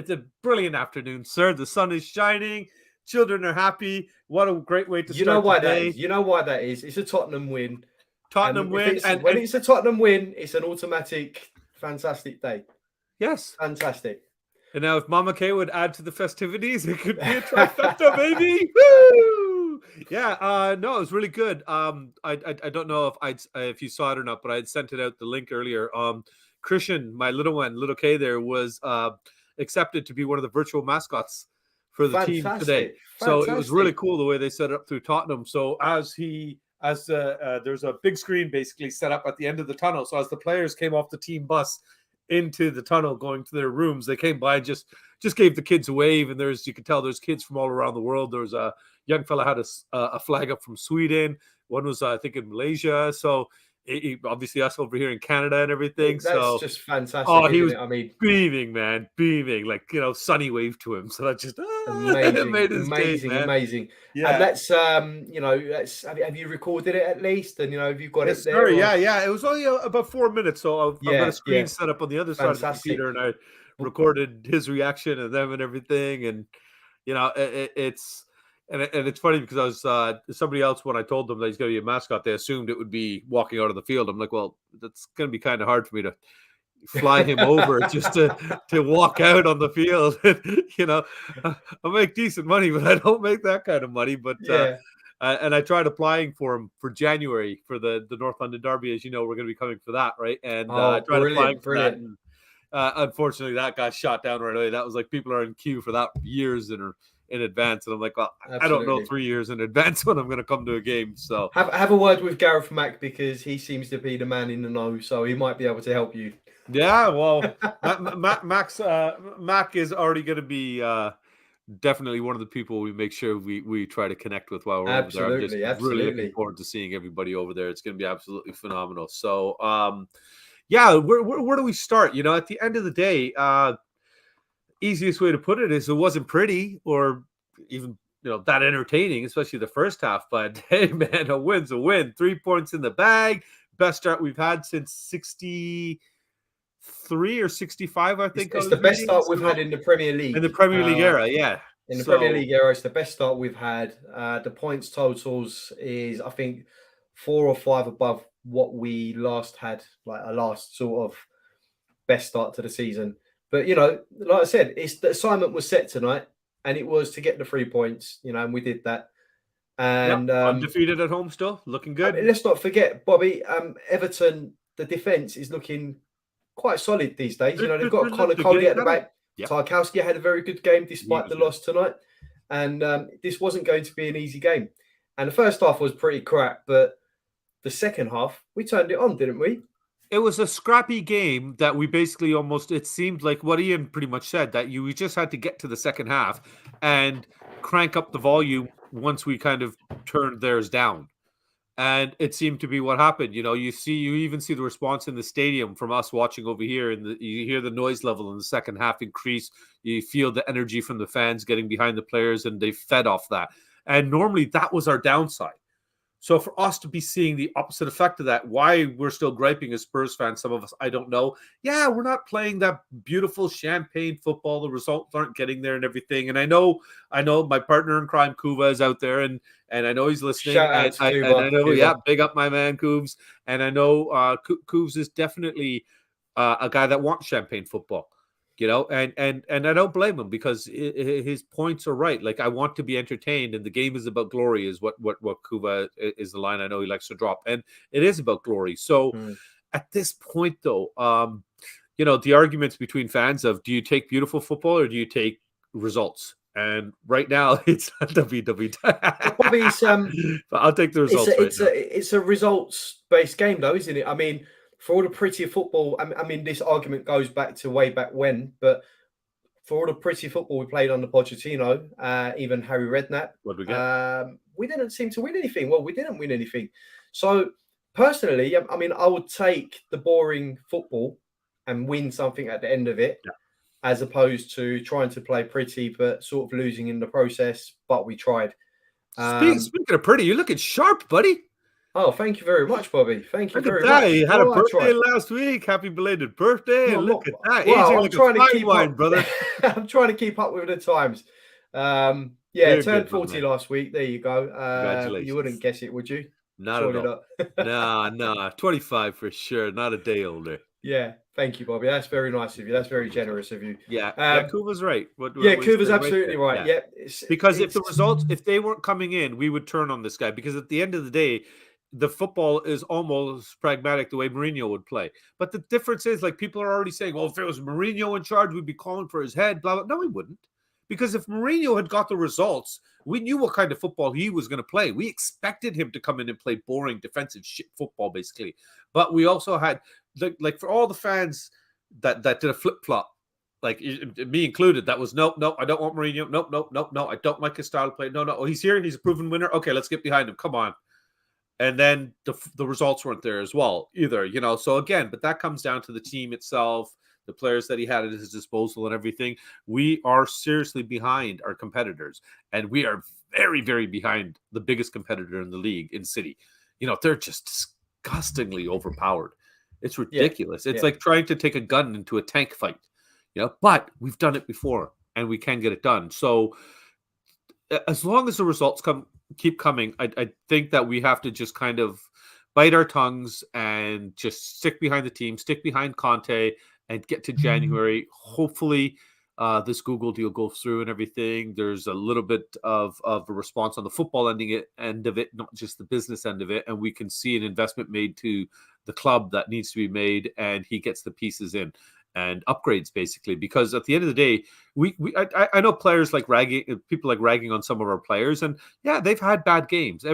[SPEAKER 4] a brilliant afternoon, sir. The sun is shining. Children are happy. What a great way to start the day.
[SPEAKER 1] You know why that is? It's a Tottenham win.
[SPEAKER 4] When
[SPEAKER 1] it's a Tottenham win, it's an automatic, fantastic day.
[SPEAKER 4] Yes,
[SPEAKER 1] fantastic.
[SPEAKER 4] And now, if Mama K would add to the festivities, it could be a trifecta, baby. Woo! Yeah, no, it was really good. I don't know if you saw it or not, but I had sent it out the link earlier. Christian, my little one, little K, there was accepted to be one of the virtual mascots for the team today. So it was really cool the way they set it up through Tottenham. So as he as there's a big screen basically set up at the end of the tunnel. So as the players came off the team bus into the tunnel going to their rooms, they came by and just gave the kids a wave. And you could tell there's kids from all around the world. There was a young fella had a flag up from Sweden. One was, I think, in Malaysia. So obviously us over here in Canada and everything.
[SPEAKER 1] That's just fantastic.
[SPEAKER 4] Oh, he was
[SPEAKER 1] I mean,
[SPEAKER 4] beaming, man, beaming. Like, Sonny waved to him. So that just
[SPEAKER 1] amazing,
[SPEAKER 4] made his day, man.
[SPEAKER 1] amazing.
[SPEAKER 4] Yeah.
[SPEAKER 1] And let's have you recorded it at least? And have you got it there?
[SPEAKER 4] Sorry, yeah. It was only about 4 minutes. So I've got a screen set up on the other side of the computer, and I recorded his reaction and them and everything. And it's. And it's funny because I was somebody else, when I told them that he's going to be a mascot, they assumed it would be walking out of the field. I'm like, well, that's going to be kind of hard for me to fly him over just to walk out on the field. I make decent money, but I don't make that kind of money. But and I tried applying for him for January for the North London Derby. As you know, we're going to be coming for that, right? And I tried applying for that. And, unfortunately, that got shot down right away. That was like people are in queue for that years in advance, and I'm like, well, absolutely. I don't know 3 years in advance when I'm going to come to a game. So
[SPEAKER 1] have a word with Gareth Mack, because he seems to be the man in the know, so he might be able to help you.
[SPEAKER 4] Yeah, well, Mac is already going to be definitely one of the people we make sure we try to connect with while we're over there. I'm just really looking forward to seeing everybody over there. It's going to be absolutely phenomenal. So where do we start? At the end of the day, easiest way to put it is it wasn't pretty or even that entertaining, especially the first half. But hey, man, a win's a win. 3 points in the bag. Best start we've had since 63 or 65, I think.
[SPEAKER 1] It's the best start we've had in the Premier League.
[SPEAKER 4] In the Premier League era, yeah.
[SPEAKER 1] In the Premier League era, it's the best start we've had. The points totals is, I think, 4 or 5 above what we last had, like a last sort of best start to the season. But, like I said, the assignment was set tonight, and it was to get the 3 points, and we did that. And
[SPEAKER 4] undefeated at home still, looking good.
[SPEAKER 1] Let's not forget, Bobby, Everton, the defence is looking quite solid these days. They've got Connor Coley at the back. Yep. Tarkowski had a very good game despite the loss tonight. And this wasn't going to be an easy game. And the first half was pretty crap, but the second half, we turned it on, didn't we?
[SPEAKER 4] It was a scrappy game that we basically it seemed like what Ian pretty much said, that we just had to get to the second half and crank up the volume once we kind of turned theirs down. And it seemed to be what happened. You even see the response in the stadium from us watching over here, and you hear the noise level in the second half increase. You feel the energy from the fans getting behind the players, and they fed off that. And normally that was our downside. So for us to be seeing the opposite effect of that, why we're still griping as Spurs fans, some of us, I don't know. Yeah, we're not playing that beautiful champagne football. The results aren't getting there and everything. And I know my partner in crime, Kuva, is out there, and I know he's listening. And I know, big up my man, Koobs. And I know Koobs is definitely a guy that wants champagne football. And I don't blame him, because his points are right. Like, I want to be entertained, and the game is about glory, is what Kuva is the line I know he likes to drop, and it is about glory. So at this point, though, the arguments between fans of, do you take beautiful football or do you take results? And right now, it's WW. But I'll take the results.
[SPEAKER 1] It's a results-based game, though, isn't it? I mean, for all the pretty football, I mean, this argument goes back to way back when, but for all the pretty football we played under Pochettino, even Harry Redknapp,
[SPEAKER 4] what did we get?
[SPEAKER 1] We didn't seem to win anything. Well, we didn't win anything. So, personally, I mean, I would take the boring football and win something at the end of it, as opposed to trying to play pretty but sort of losing in the process. But we tried.
[SPEAKER 4] Speaking of pretty, you're looking sharp, buddy.
[SPEAKER 1] Oh, thank you very much, Bobby. Thank you very
[SPEAKER 4] much.
[SPEAKER 1] You
[SPEAKER 4] had a birthday last week. Happy belated birthday. Look at that.
[SPEAKER 1] Well,
[SPEAKER 4] I'm trying to keep up, brother.
[SPEAKER 1] I'm trying to keep up with the times. Turned 40 last week. There you go.
[SPEAKER 4] Congratulations.
[SPEAKER 1] You wouldn't guess it, would you?
[SPEAKER 4] Not at all. No. 25 for sure. Not a day older.
[SPEAKER 1] Yeah. Thank you, Bobby. That's very nice of you. That's very generous of you.
[SPEAKER 4] Yeah. Kuva's right.
[SPEAKER 1] Kuva's absolutely right. Yeah.
[SPEAKER 4] Because if the results, if they weren't coming in, we would turn on this guy. Because at the end of the day, the football is almost pragmatic the way Mourinho would play. But the difference is, like, people are already saying, well, if it was Mourinho in charge, we'd be calling for his head, blah, blah. No, we wouldn't. Because if Mourinho had got the results, we knew what kind of football he was going to play. We expected him to come in and play boring defensive shit football, basically. But we also had, like for all the fans that did a flip-flop, like me included, that was, no, I don't want Mourinho. No, I don't like his style of play. No, oh, he's here. He's a proven winner. Okay, let's get behind him. Come on. And then the results weren't there as well either, So again, but that comes down to the team itself, the players that he had at his disposal and everything. We are seriously behind our competitors, and we are very, very behind the biggest competitor in the league in City. They're just disgustingly overpowered. It's ridiculous. It's like trying to take a gun into a tank fight, but we've done it before and we can get it done. So as long as the results keep coming, I think that we have to just kind of bite our tongues and just stick behind the team, stick behind Conte, and get to January. Hopefully this Google deal goes through and everything. There's a little bit of a response on the football end of it, not just the business end of it. And we can see an investment made to the club that needs to be made, and he gets the pieces in and upgrades, basically. Because at the end of the day, I know players people like ragging on some of our players, and yeah, they've had bad games.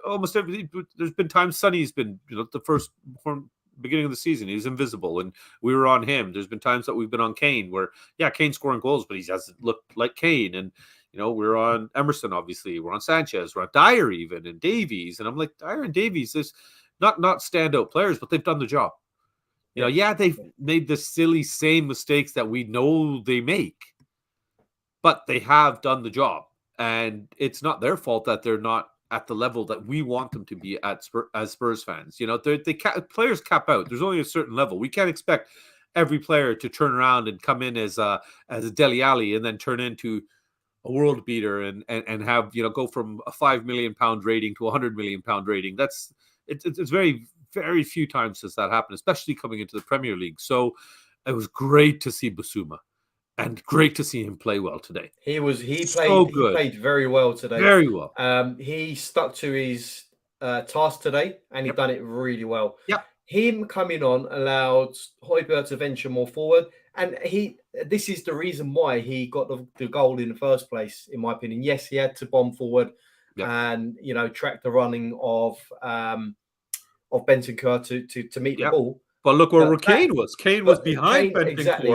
[SPEAKER 4] Almost every, there's been times Sonny's been, the first beginning of the season, he was invisible and we were on him. There's been times that we've been on Kane where, Kane's scoring goals, but he doesn't look like Kane. And, we're on Emerson, obviously. We're on Sanchez. We're on Dyer even, and Davies. And I'm like, Dyer and Davies, there's not standout players, but they've done the job. They've made the silly same mistakes that we know they make, but they have done the job. And it's not their fault that they're not at the level that we want them to be at as Spurs fans. Players cap out. There's only a certain level. We can't expect every player to turn around and come in as a Dele Alli and then turn into a world beater and have, go from a £5 million rating to a £100 million rating. It's very, very few times since that happened, especially coming into the Premier League. So it was great to see Basuma. And great to see him play well today.
[SPEAKER 1] He played very well today.
[SPEAKER 4] Very well.
[SPEAKER 1] He stuck to his task today, and he done it really well.
[SPEAKER 4] Yeah.
[SPEAKER 1] Him coming on allowed Højbjerg to venture more forward, and this is the reason why he got the goal in the first place, in my opinion. Yes, he had to bomb forward and track the running of Bentancur to meet the ball.
[SPEAKER 4] But look where Kane was. Kane was behind Bentancur.
[SPEAKER 1] Exactly.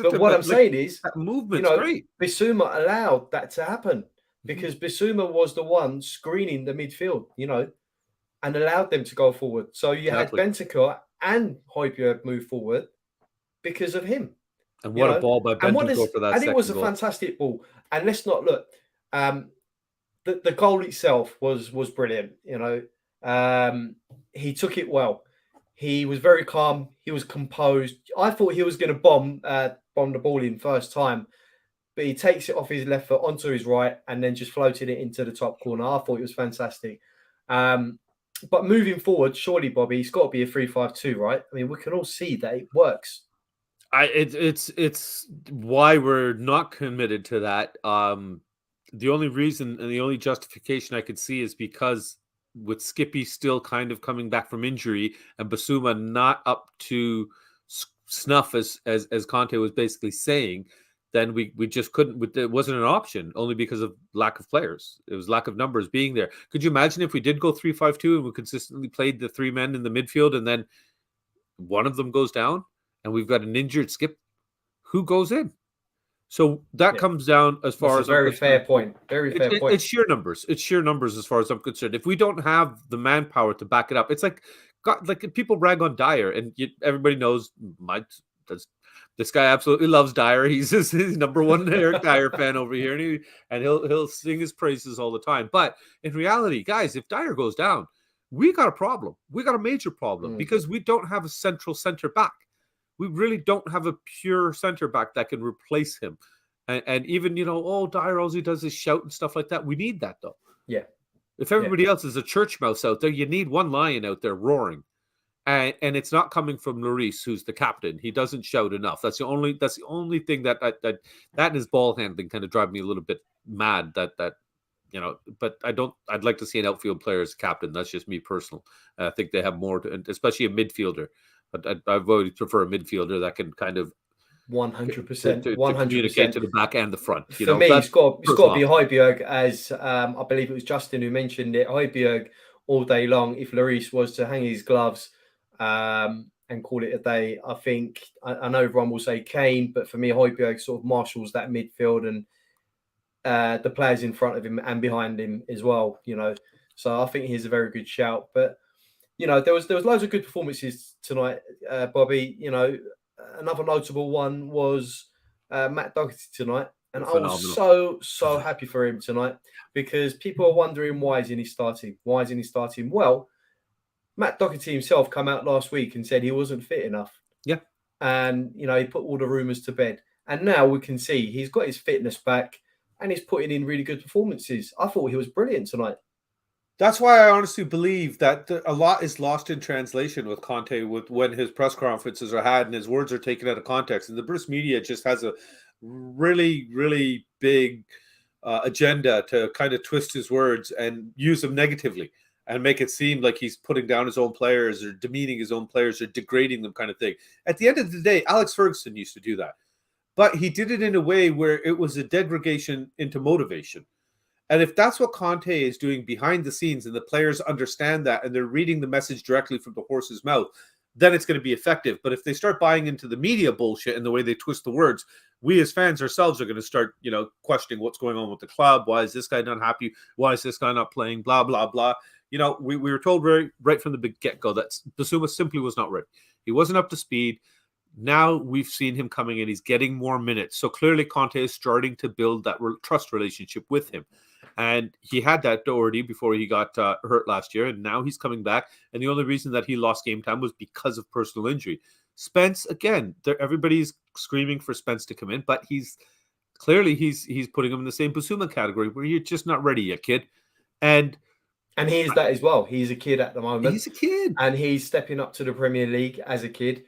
[SPEAKER 1] But what I'm saying is,
[SPEAKER 4] that movement's great.
[SPEAKER 1] Bissouma allowed that to happen because Bissouma was the one screening the midfield, and allowed them to go forward. So you had Bentancur and Højbjerg move forward because of him.
[SPEAKER 4] And what a ball by Bentancur for that.
[SPEAKER 1] And it was a fantastic ball. And let's not look. The goal itself was brilliant. He took it well. He was very calm. He was composed. I thought he was going to bomb the ball in first time, but he takes it off his left foot onto his right and then just floated it into the top corner. I thought it was fantastic. But moving forward, surely, Bobby, it's got to be a 3-5-2, right? I mean, we can all see that it works.
[SPEAKER 4] It's why we're not committed to that. The only reason and the only justification I could see is because with Skippy still kind of coming back from injury and Basuma not up to snuff as Conte was basically saying, then we just couldn't. It wasn't an option only because of lack of players. It was lack of numbers being there. Could you imagine if we did go 3-5-2 and we consistently played the three men in the midfield and then one of them goes down and we've got an injured Skip? Who goes in? So that comes down as far as
[SPEAKER 1] very fair point. Very fair point.
[SPEAKER 4] It's sheer numbers. It's sheer numbers as far as I'm concerned. If we don't have the manpower to back it up, it's like people rag on Dyer, and everybody knows this guy absolutely loves Dyer. He's number one Eric Dyer fan over here, and he'll sing his praises all the time. But in reality, guys, if Dyer goes down, we got a problem. We got a major problem because we don't have a central center back. We really don't have a pure center back that can replace him. And even, Dyer, all he does is shout and stuff like that. We need that, though.
[SPEAKER 1] Yeah.
[SPEAKER 4] If everybody else is a church mouse out there, you need one lion out there roaring. And it's not coming from Lloris, who's the captain. He doesn't shout enough. That's the only thing that and his ball handling kind of drive me a little bit mad but I'd like to see an outfield player as captain. That's just me personal. I think they have more especially a midfielder. But I've always prefer a midfielder that can kind of
[SPEAKER 1] 100%.
[SPEAKER 4] to
[SPEAKER 1] 100%.
[SPEAKER 4] communicate to the back and the front.
[SPEAKER 1] For me, it's got to be Højbjerg, as I believe it was Justin who mentioned it. Højbjerg all day long. If Lloris was to hang his gloves and call it a day, I think I know everyone will say Kane, but for me, Højbjerg sort of marshals that midfield and the players in front of him and behind him as well. So I think he's a very good shout. But there was loads of good performances tonight, Bobby. Another notable one was Matt Doherty tonight. And phenomenal. I was so happy for him tonight because people are wondering why isn't he starting? Why isn't he starting? Well, Matt Doherty himself came out last week and said he wasn't fit enough.
[SPEAKER 4] Yeah.
[SPEAKER 1] And, he put all the rumours to bed. And now we can see he's got his fitness back and he's putting in really good performances. I thought he was brilliant tonight.
[SPEAKER 4] That's why I honestly believe that a lot is lost in translation with Conte when his press conferences are had and his words are taken out of context. And the British media just has a really, really big agenda to kind of twist his words and use them negatively and make it seem like he's putting down his own players or demeaning his own players or degrading them kind of thing. At the end of the day, Alex Ferguson used to do that. But he did it in a way where it was a degradation into motivation. And if that's what Conte is doing behind the scenes and the players understand that and they're reading the message directly from the horse's mouth, then it's going to be effective. But if they start buying into the media bullshit and the way they twist the words, we as fans ourselves are going to start, questioning what's going on with the club. Why is this guy not happy? Why is this guy not playing? Blah, blah, blah. We were told right from the big get-go that Bissouma simply was not ready. He wasn't up to speed. Now we've seen him coming in. He's getting more minutes. So clearly Conte is starting to build that trust relationship with him. And he had that Doherty before he got hurt last year, and now he's coming back. And the only reason that he lost game time was because of personal injury. Spence, again, everybody's screaming for Spence to come in, but he's putting him in the same Bissouma category where you're just not ready yet, kid. And
[SPEAKER 1] he is that as well. He's a kid at the moment.
[SPEAKER 4] He's a kid.
[SPEAKER 1] And he's stepping up to the Premier League as a kid.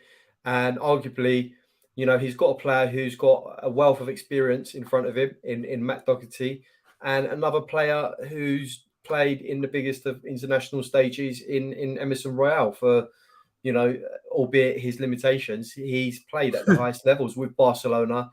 [SPEAKER 1] And arguably, he's got a player who's got a wealth of experience in front of him in Matt Doherty. And another player who's played in the biggest of international stages in Emerson Royale for, albeit his limitations, he's played at the highest levels with Barcelona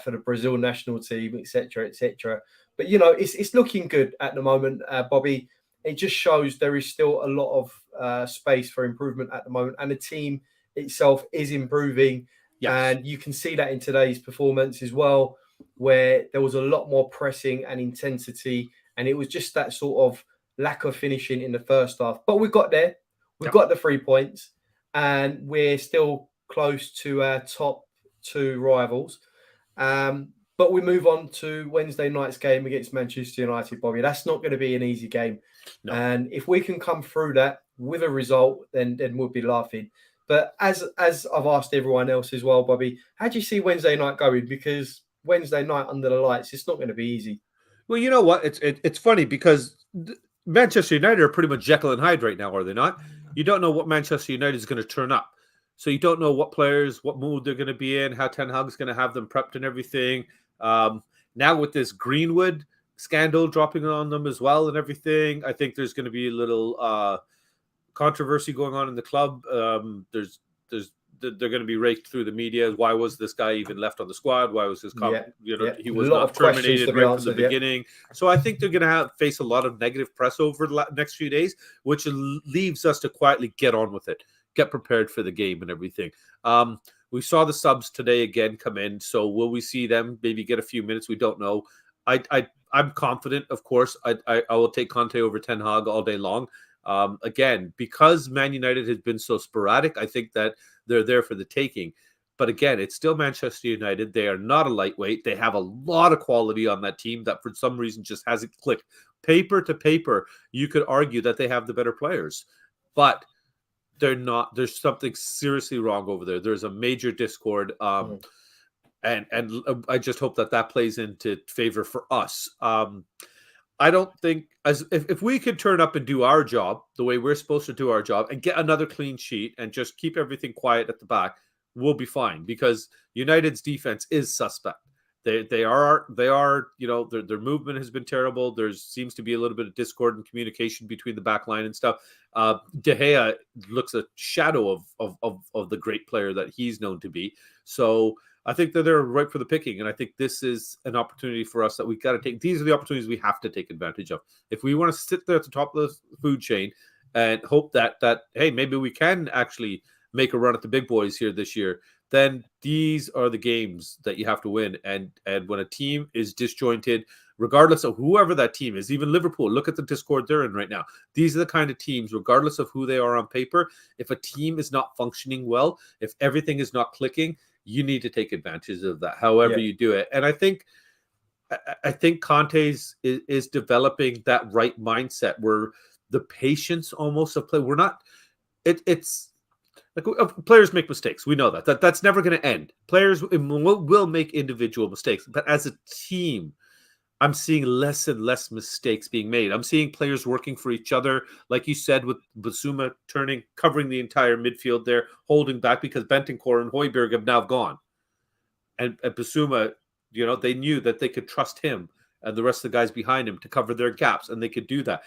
[SPEAKER 1] for the Brazil national team, etc., etc. But, it's looking good at the moment, Bobby. It just shows there is still a lot of space for improvement at the moment. And the team itself is improving. Yes. And you can see that in today's performance as well, where there was a lot more pressing and intensity, and it was just that sort of lack of finishing in the first half. But we got there. We've got the 3 points, and we're still close to our top two rivals. But we move on to Wednesday night's game against Manchester United, Bobby. That's not going to be an easy game. No. And if we can come through that with a result, then we'll be laughing. But as I've asked everyone else as well, Bobby, how do you see Wednesday night going? Because Wednesday night under the lights, it's not going to be easy.
[SPEAKER 4] Well, you know what? It's funny because Manchester United are pretty much Jekyll and Hyde right now, are they not? You don't know what Manchester United is going to turn up. So you don't know what players, what mood they're going to be in, how Ten Hag's going to have them prepped and everything. Now with this Greenwood scandal dropping on them as well and everything, I think there's going to be a little controversy going on in the club. They're going to be raked through the media. Why was this guy even left on the squad? Why was his he was not terminated right from the beginning? So I think they're going to face a lot of negative press over the next few days, which leaves us to quietly get on with it, get prepared for the game and everything. We saw the subs today again come in. So will we see them maybe get a few minutes? We don't know. I'm confident, of course. I will take Conte over Ten Hag all day long. Again, because Man United has been so sporadic, I think that they're there for the taking. But again, it's still Manchester United. They are not a lightweight. They have a lot of quality on that team that for some reason just hasn't clicked. Paper to paper, you could argue that they have the better players. But they're not. There's something seriously wrong over there. There's a major discord. And I just hope that plays into favor for us. I don't think if we could turn up and do our job the way we're supposed to do our job and get another clean sheet and just keep everything quiet at the back, we'll be fine because United's defense is suspect. They are their movement has been terrible. There seems to be a little bit of discord and communication between the back line and stuff. De Gea looks a shadow of the great player that he's known to be. So I think that they're ripe for the picking, and I think this is an opportunity for us that we got to take. These are the opportunities we have to take advantage of. If we want to sit there at the top of the food chain and hope that hey, maybe we can actually make a run at the big boys here this year, then these are the games that you have to win. And when a team is disjointed, regardless of whoever that team is, even Liverpool, look at the discord they're in right now. These are the kind of teams, regardless of who they are on paper, if a team is not functioning well, if everything is not clicking, you need to take advantage of that, however you do it. And I think Conte is developing that right mindset where the patience almost of play. We're not. It's like players make mistakes. We know that's never going to end. Players will make individual mistakes, but as a team, I'm seeing less and less mistakes being made. I'm seeing players working for each other, like you said, with Basuma covering the entire midfield there, holding back because Bentancur and Højbjerg have now gone. And Basuma, they knew that they could trust him and the rest of the guys behind him to cover their gaps, and they could do that.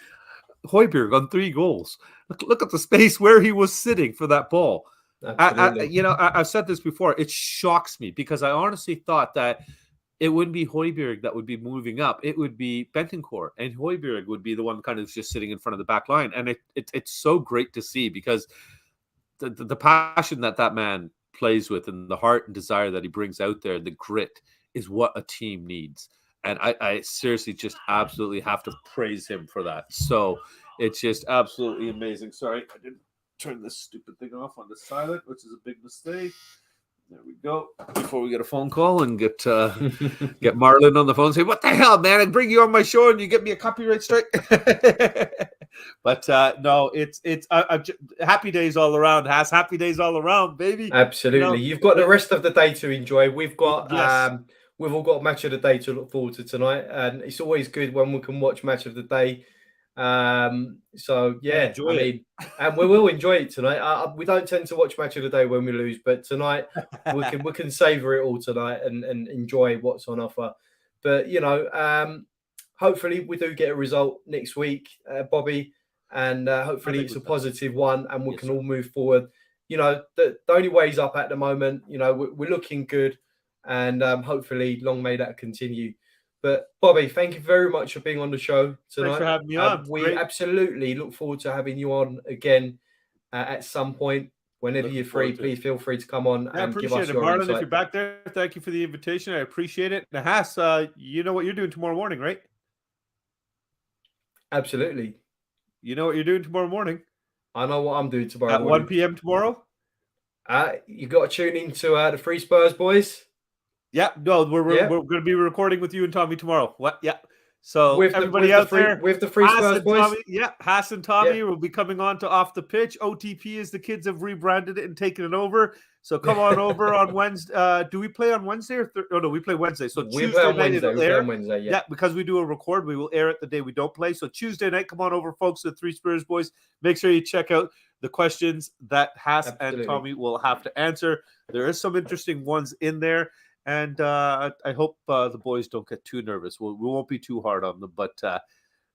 [SPEAKER 4] Højbjerg on 3 goals. Look at the space where he was sitting for that ball. I've said this before. It shocks me because I honestly thought that it wouldn't be Højbjerg that would be moving up. It would be Bentancur, and Højbjerg would be the one kind of just sitting in front of the back line. And it's so great to see because the passion that man plays with and the heart and desire that he brings out there, the grit, is what a team needs. And I seriously just absolutely have to praise him for that. So it's just absolutely amazing. Sorry, I didn't turn this stupid thing off on the silent, which is a big mistake. There we go. Before we get a phone call and get Marlon on the phone and say, "What the hell, man? I bring you on my show and you get me a copyright strike." But no, it's happy days all around. Happy days all around, baby.
[SPEAKER 1] Absolutely. You've got the rest of the day to enjoy. We've got we've all got match of the day to look forward to tonight, and it's always good when we can watch match of the day. So yeah, and we will enjoy it tonight. We don't tend to watch match of the day when we lose, but tonight we can savor it all tonight and enjoy what's on offer. But hopefully we do get a result next week, Bobby, and hopefully it's a positive one, and we can all move forward. The only way's up at the moment. We're looking good, and hopefully long may that continue. But Bobby, thank you very much for being on the show tonight.
[SPEAKER 4] Thanks for having me on.
[SPEAKER 1] We absolutely look forward to having you on again at some point. Whenever you're free, please feel free to come on and give us your
[SPEAKER 4] Marlon,
[SPEAKER 1] insight.
[SPEAKER 4] if you're back there, thank you for the invitation. I appreciate it. Now, Haas, you know what you're doing tomorrow morning, right?
[SPEAKER 1] Absolutely.
[SPEAKER 4] You know what you're doing tomorrow morning?
[SPEAKER 1] I know what I'm doing tomorrow
[SPEAKER 4] at
[SPEAKER 1] morning.
[SPEAKER 4] 1 p.m. tomorrow?
[SPEAKER 1] You got to tune into the Free Spurs boys.
[SPEAKER 4] Yeah, no, we're going to be recording with you and Tommy tomorrow. What? Yeah. So everybody out there
[SPEAKER 1] with the Free Spurs boys,
[SPEAKER 4] Tommy, Haas and Tommy will be coming on to Off the Pitch. OTP is the kids have rebranded it and taken it over. So come on over on Wednesday. Do we play on Wednesday or no? We play Wednesday. So
[SPEAKER 1] we
[SPEAKER 4] Tuesday night it'll air.
[SPEAKER 1] Wednesday,
[SPEAKER 4] yeah, because we do a record, we will air it the day we don't play. So Tuesday night, come on over, folks. The Three Spurs boys. Make sure you check out the questions that Haas and Tommy will have to answer. There is some interesting ones in there. And I hope the boys don't get too nervous. We won't be too hard on them, but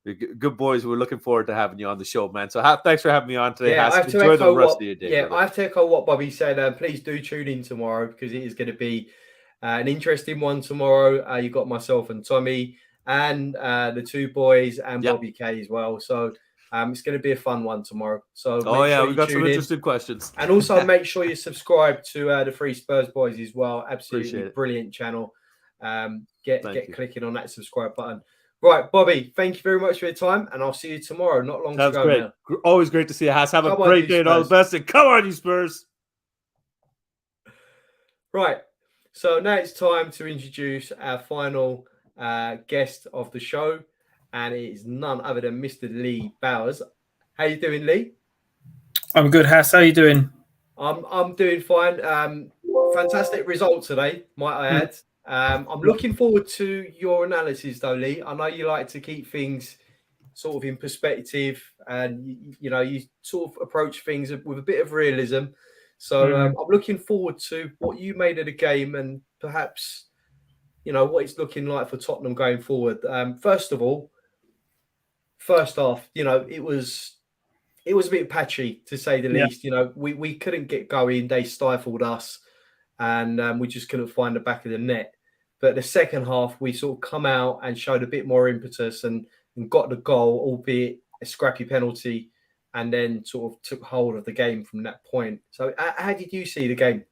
[SPEAKER 4] good boys. We're looking forward to having you on the show, man. So thanks for having me on today.
[SPEAKER 1] Yeah, I have to
[SPEAKER 4] enjoy the rest
[SPEAKER 1] of
[SPEAKER 4] your day.
[SPEAKER 1] Yeah, I have to echo what Bobby said. Please do tune in tomorrow because it is going to be an interesting one tomorrow. You got myself and Tommy and the two boys and Bobby K as well. So it's going to be a fun one tomorrow. So
[SPEAKER 4] we've got some interesting questions.
[SPEAKER 1] And also make sure you subscribe to the Free Spurs boys as well. Absolutely brilliant channel. Get clicking on that subscribe button. Right, Bobby, thank you very much for your time, and I'll see you tomorrow. Not long to go
[SPEAKER 4] great.
[SPEAKER 1] now.
[SPEAKER 4] Always great to see you, Haas. Have a great day and all the best. And come on, you Spurs.
[SPEAKER 1] Right, so now it's time to introduce our final guest of the show. And it is none other than Mr. Lee Bowers. How you doing, Lee?
[SPEAKER 3] I'm good, Haas. How you doing?
[SPEAKER 1] I'm doing fine. Fantastic result today, might I add. I'm looking forward to your analysis, though, Lee. I know you like to keep things sort of in perspective, and you sort of approach things with a bit of realism. So I'm looking forward to what you made of the game, and perhaps what it's looking like for Tottenham going forward. First half, it was a bit patchy to say the least. We couldn't get going. They stifled us. and we just couldn't find the back of the net. But the second half, we sort of come out and showed a bit more impetus and got the goal, albeit a scrappy penalty, and then sort of took hold of the game from that point. So how did you see the game?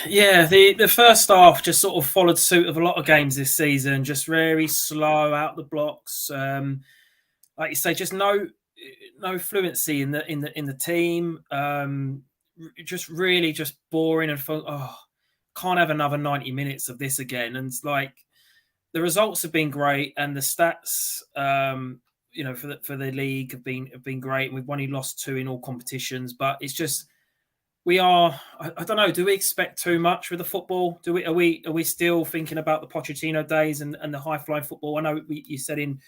[SPEAKER 5] Yeah, the first half just sort of followed suit of a lot of games this season, just very slow out the blocks. Like you say, just no fluency in the team. Just really just boring and fun. Oh, can't have another 90 minutes of this again. And it's like the results have been great, and the stats, for the league have been great. We've only lost 2 in all competitions, but it's just I don't know. Do we expect too much with the football? Are we still thinking about the Pochettino days and the high flying football? I know you said in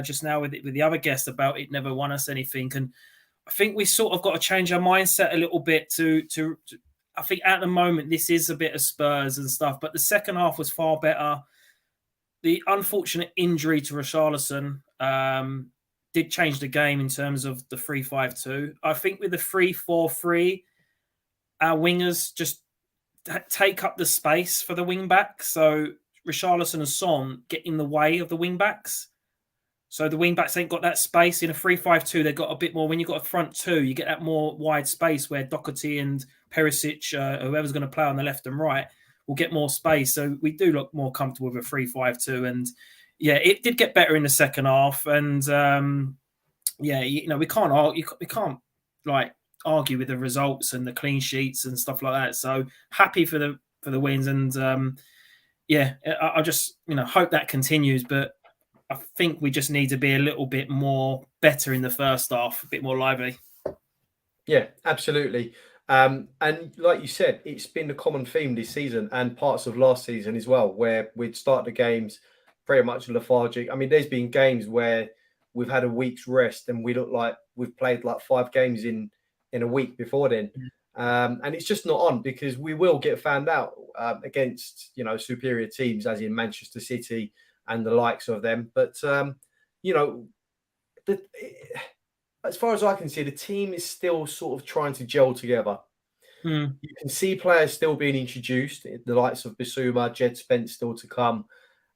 [SPEAKER 5] just now with the other guest about it never won us anything, and I think we sort of got to change our mindset a little bit to I think at the moment this is a bit of Spurs and stuff, but the second half was far better. The unfortunate injury to Richarlison did change the game in terms of the 3-5-2. I think with the 3-4-3, our wingers just take up the space for the wing backs. So Richarlison and Son get in the way of the wing backs. So the wing backs ain't got that space. In a 3-5-2, they've got a bit more. When you've got a front 2, you get that more wide space where Doherty and Perisic, whoever's going to play on the left and right, will get more space. So we do look more comfortable with a 3-5-2. And yeah, it did get better in the second half. And we can't like argue with the results and the clean sheets and stuff like that. So happy for the wins. And I just hope that continues. But I think we just need to be a little bit more better in the first half, a bit more lively.
[SPEAKER 1] Yeah, absolutely. And like you said, it's been the common theme this season and parts of last season as well, where we'd start the games very much lethargic. I mean, there's been games where we've had a week's rest and we look like we've played like 5 games in a week before then. And it's just not on, because we will get found out against, superior teams, as in Manchester City and the likes of them. But, as far as I can see, the team is still sort of trying to gel together. You can see players still being introduced, the likes of Bissouma, Jed Spence still to come,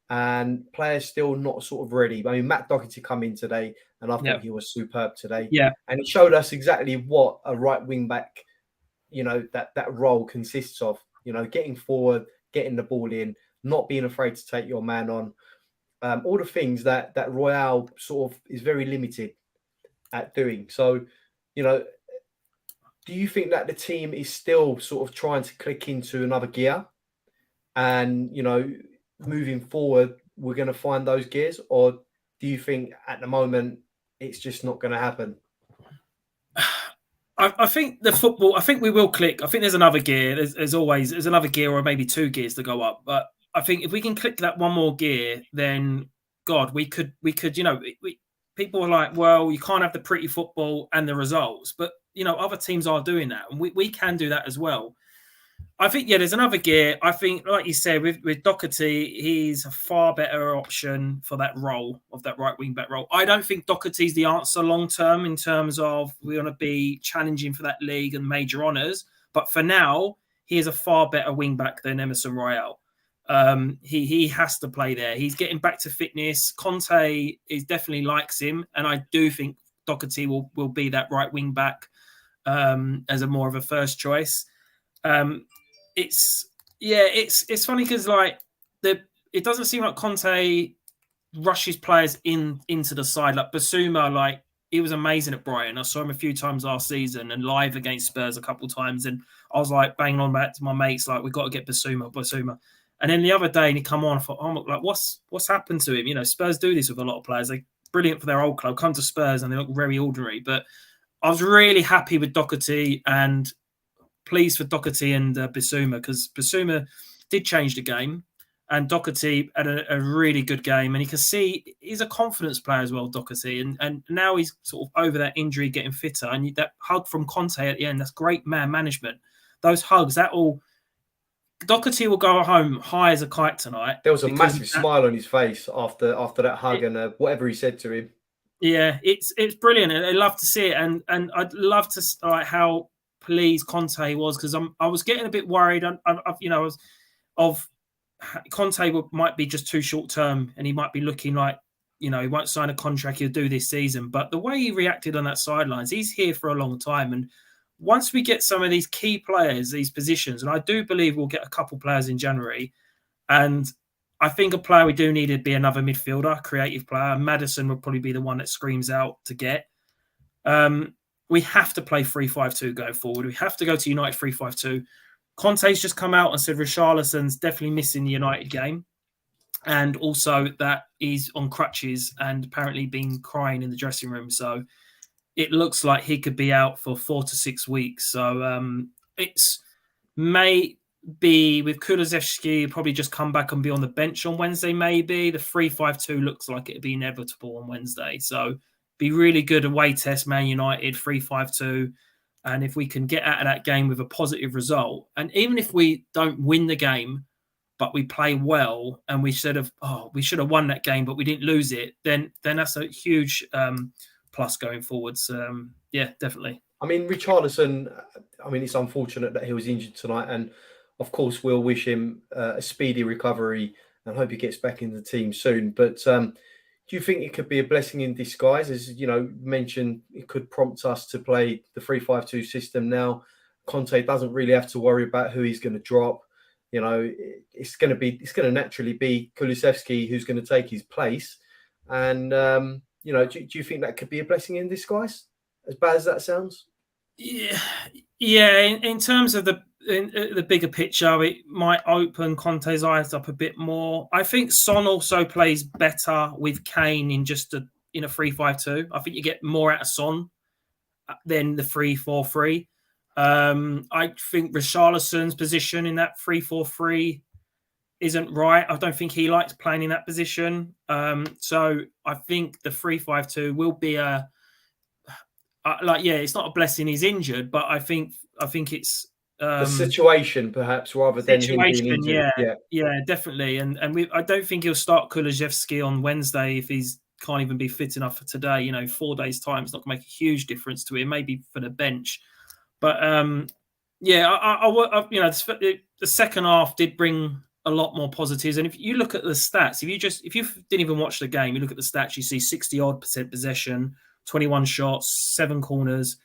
[SPEAKER 1] and players still not sort of ready. I mean, Matt Doherty come in today, and I thought he was superb today.
[SPEAKER 5] Yeah.
[SPEAKER 1] And he showed us exactly what a right wing back, that role consists of, getting forward, getting the ball in, not being afraid to take your man on. All the things that Royale sort of is very limited at doing. So, do you think that the team is still sort of trying to click into another gear, and moving forward we're going to find those gears, or do you think at the moment it's just not going to happen?
[SPEAKER 5] I think the football, I think we will click. I think there's another gear. There's always another gear, or maybe 2 gears to go up. But I think if we can click that one more gear, then God, we could. People are like, well, you can't have the pretty football and the results, but other teams are doing that, and we can do that as well. I think there's another gear. I think, like you said, with Doherty, he's a far better option for that role, of that right wing back role. I don't think Doherty's the answer long term in terms of we want to be challenging for that league and major honours. But for now, he is a far better wing back than Emerson Royale. He has to play there. He's getting back to fitness. Conte definitely likes him, and I do think Doherty will be that right wing back as a more of a first choice. It's funny because it doesn't seem like Conte rushes players into the side. Like Bissouma, he was amazing at Brighton. I saw him a few times last season and live against Spurs a couple of times, and I was banging on back to my mates we got to get Bissouma. And then the other day, and he come on, I thought, what's happened to him? Spurs do this with a lot of players. They're brilliant for their old club, come to Spurs and they look very ordinary. But I was really happy with Doherty and pleased for Doherty and Bissouma, because Bissouma did change the game and Doherty had a really good game. And you can see he's a confidence player as well, Doherty. And now he's sort of over that injury, getting fitter. And that hug from Conte at the end, that's great man management. Those hugs, Doherty will go home high as a kite tonight.
[SPEAKER 1] There was a massive smile on his face after that hug and whatever he said to him.
[SPEAKER 5] Yeah, it's brilliant. I love to see it, and I'd love to how pleased Conte was, because I was getting a bit worried. Conte might be just too short term, and he might be looking like, he won't sign a contract he'll do this season. But the way he reacted on that sidelines, he's here for a long time. And once we get some of these key players, these positions, and I do believe we'll get a couple players in January, and I think a player we do need to be another midfielder, creative player. Maddison would probably be the one that screams out to get. We have to play 3-5-2 going forward. We have to go to United 3-5-2. Conte's just come out and said Richarlison's definitely missing the United game, and also that he's on crutches and apparently been crying in the dressing room. So it looks like he could be out for 4 to 6 weeks. So it's may be with Kulusevski probably just come back and be on the bench on Wednesday. Maybe the 3-5-2 looks like it'd be inevitable on Wednesday. So be really good away test, Man United 3-5-2. And if we can get out of that game with a positive result, and even if we don't win the game, but we play well, and we should have won that game, but we didn't lose it, then that's a huge plus going forwards. Yeah, definitely.
[SPEAKER 1] I mean, Richarlison, it's unfortunate that he was injured tonight, and of course we'll wish him a speedy recovery and hope he gets back in the team soon. But do you think it could be a blessing in disguise? As mentioned, it could prompt us to play the 3-5-2 system now. Conte doesn't really have to worry about who he's going to drop. It's going to naturally be Kulusevski who's going to take his place. And do you think that could be a blessing in disguise? As bad as that sounds.
[SPEAKER 5] Yeah. In terms of the bigger picture, it might open Conte's eyes up a bit more. I think Son also plays better with Kane in a 3-5-2. I think you get more out of Son than the 3-4-3. I think Richarlison's position in that 3-4-3 isn't right. I don't think he likes playing in that position. So I think the 3-5-2 will be it's not a blessing he's injured, but I think it's
[SPEAKER 1] the situation perhaps rather than him being injured.
[SPEAKER 5] Yeah, definitely. And I don't think he'll start Kulusevski on Wednesday if he's can't even be fit enough for today. 4 days time, it's not going to make a huge difference to him. Maybe for the bench. But the second half did bring a lot more positives. And if you look at the stats, if you didn't even watch the game, you look at the stats, you see 60-odd% possession, 21 shots, 7 corners.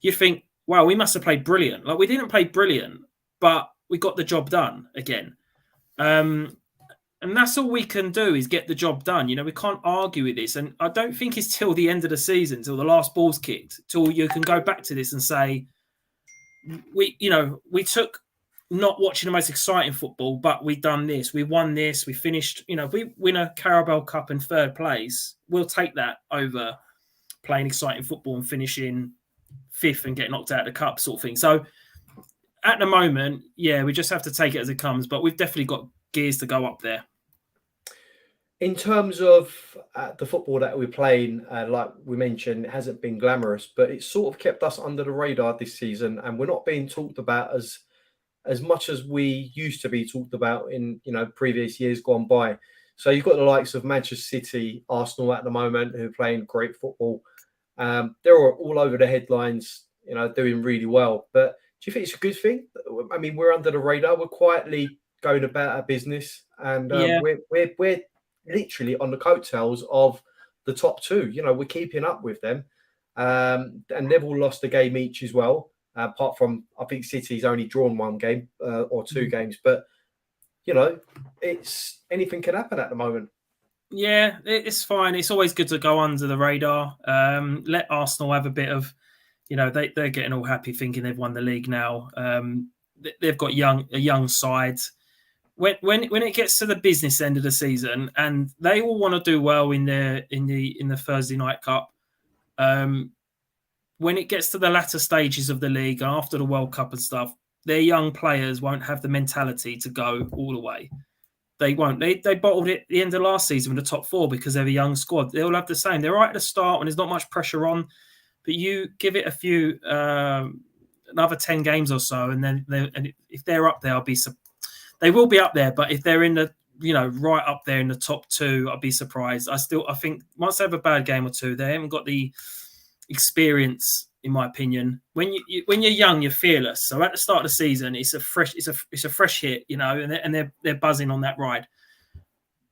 [SPEAKER 5] You think, wow, we must have played brilliant. Like, we didn't play brilliant, but we got the job done again. And that's all we can do is get the job done. We can't argue with this. And I don't think it's till the end of the season, till the last ball's kicked, till you can go back to this and say, we took not watching the most exciting football, but we done this, we won this, we finished, if we win a Carabao Cup in 3rd place, we'll take that over playing exciting football and finishing 5th and get knocked out of the cup sort of thing. So at the moment, we just have to take it as it comes, but we've definitely got gears to go up there.
[SPEAKER 1] In terms of the football that we're playing, like we mentioned, it hasn't been glamorous, but it's sort of kept us under the radar this season, and we're not being talked about as much as we used to be talked about in previous years gone by. So you've got the likes of Manchester City, Arsenal at the moment, who are playing great football. They're all over the headlines, doing really well. But do you think it's a good thing? I mean, we're under the radar. We're quietly going about our business, and we're literally on the coattails of the top 2. We're keeping up with them, and they've all lost a game each as well. Apart from, I think City's only drawn 1 game or 2 games, but it's anything can happen at the moment.
[SPEAKER 5] Yeah, it's fine. It's always good to go under the radar. Let Arsenal have a bit of, they're getting all happy thinking they've won the league now. They've got a young side. When it gets to the business end of the season, and they all want to do well in the Thursday night cup. When it gets to the latter stages of the league and after the World Cup and stuff, their young players won't have the mentality to go all the way. They won't. They bottled it at the end of last season with the top 4 because they're a young squad. They'll have the same. They're right at the start when there's not much pressure on, but you give it a few, another 10 games or so, and then if they're up there, they will be up there. But if they're in the, right up there in the top 2, I'd be surprised. I think once they have a bad game or 2, they haven't got the experience in my opinion. When you're young, you're fearless. So at the start of the season, it's a fresh hit, you know, and they're buzzing on that ride.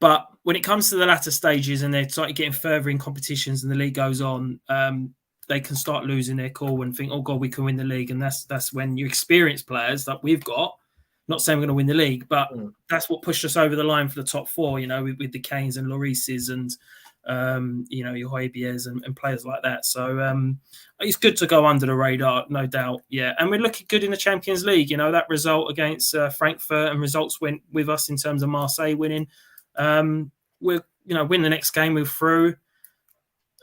[SPEAKER 5] But when it comes to the latter stages and they're starting getting further in competitions and the league goes on, they can start losing their cool and think, oh God, we can win the league. And that's when you experienced players that we've got, not saying we're going to win the league, but that's what pushed us over the line for the top four, you know, with the Kanes and Llorises and, you know, your Højbjergs and players like that. So it's good to go under the radar, no doubt. Yeah. And we're looking good in the Champions League. You know, that result against Frankfurt and results went with us in terms of Marseille winning. We'll, you know, win the next game, move through.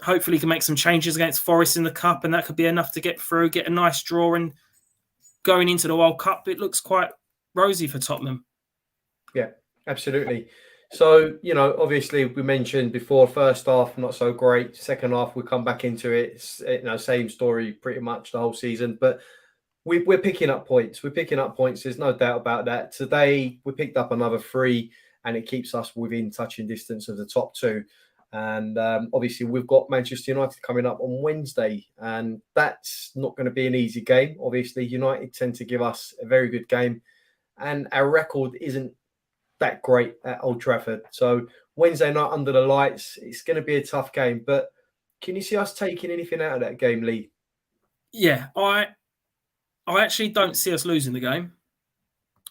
[SPEAKER 5] Hopefully can make some changes against Forest in the Cup, and that could be enough to get through, get a nice draw, and going into the World Cup, it looks quite rosy for Tottenham.
[SPEAKER 1] Yeah, absolutely. So, you know, obviously we mentioned before, first half, not so great. Second half, we come back into it. It's, you know, same story pretty much the whole season, but we're picking up points. We're picking up points. There's no doubt about that. Today, we picked up another 3, and it keeps us within touching distance of the top 2. And obviously, we've got Manchester United coming up on Wednesday, and that's not going to be an easy game. Obviously, United tend to give us a very good game, and our record isn't that great at Old Trafford. So Wednesday night under the lights, it's going to be a tough game. But can you see us taking anything out of that game, Lee?
[SPEAKER 5] Yeah, I actually don't see us losing the game.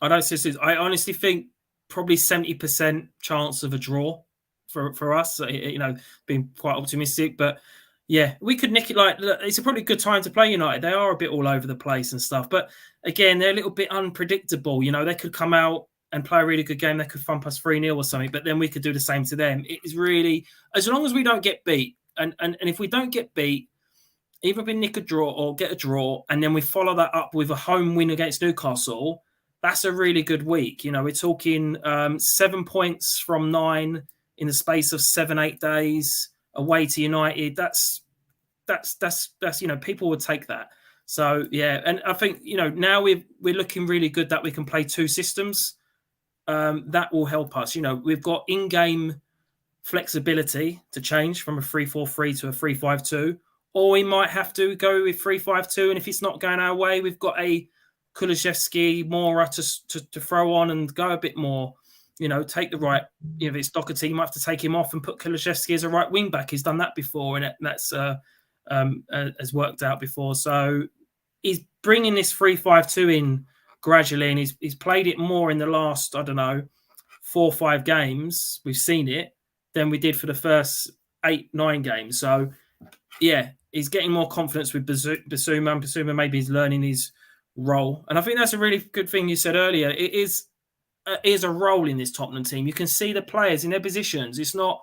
[SPEAKER 5] I don't see us losing. I honestly think probably 70% chance of a draw for us. You know, being quite optimistic, but yeah, we could nick it. Like, it's a probably good time to play United. They are a bit all over the place and stuff, but again, they're a little bit unpredictable. You know, they could come out and play a really good game. They could thump us 3-0 or something, but then we could do the same to them. It is really, as long as we don't get beat, and if we don't get beat, either we nick a draw or get a draw, and then we follow that up with a home win against Newcastle, that's a really good week. You know, we're talking 7 points from 9 in the space of 7-8 days away to United. That's you know, people would take that. So yeah, and I think, you know, now we're looking really good that we can play 2 systems. That will help us. You know, we've got in-game flexibility to change from a 3-4-3 to a 3-5-2, or we might have to go with 3-5-2. And if it's not going our way, we've got a Kulusevski, Mora to throw on and go a bit more. You know, take the right. You know, if it's Doherty, you might have to take him off and put Kulusevski as a right wing back. He's done that before, and that's has worked out before. So he's bringing this 3-5-2 in gradually, and he's played it more in the last, I don't know, 4 or 5 games. We've seen it than we did for the first 8-9 games. So yeah, he's getting more confidence with Bissouma. Bissouma maybe he's learning his role, and I think that's a really good thing you said earlier. It is a role in this Tottenham team. You can see the players in their positions. It's not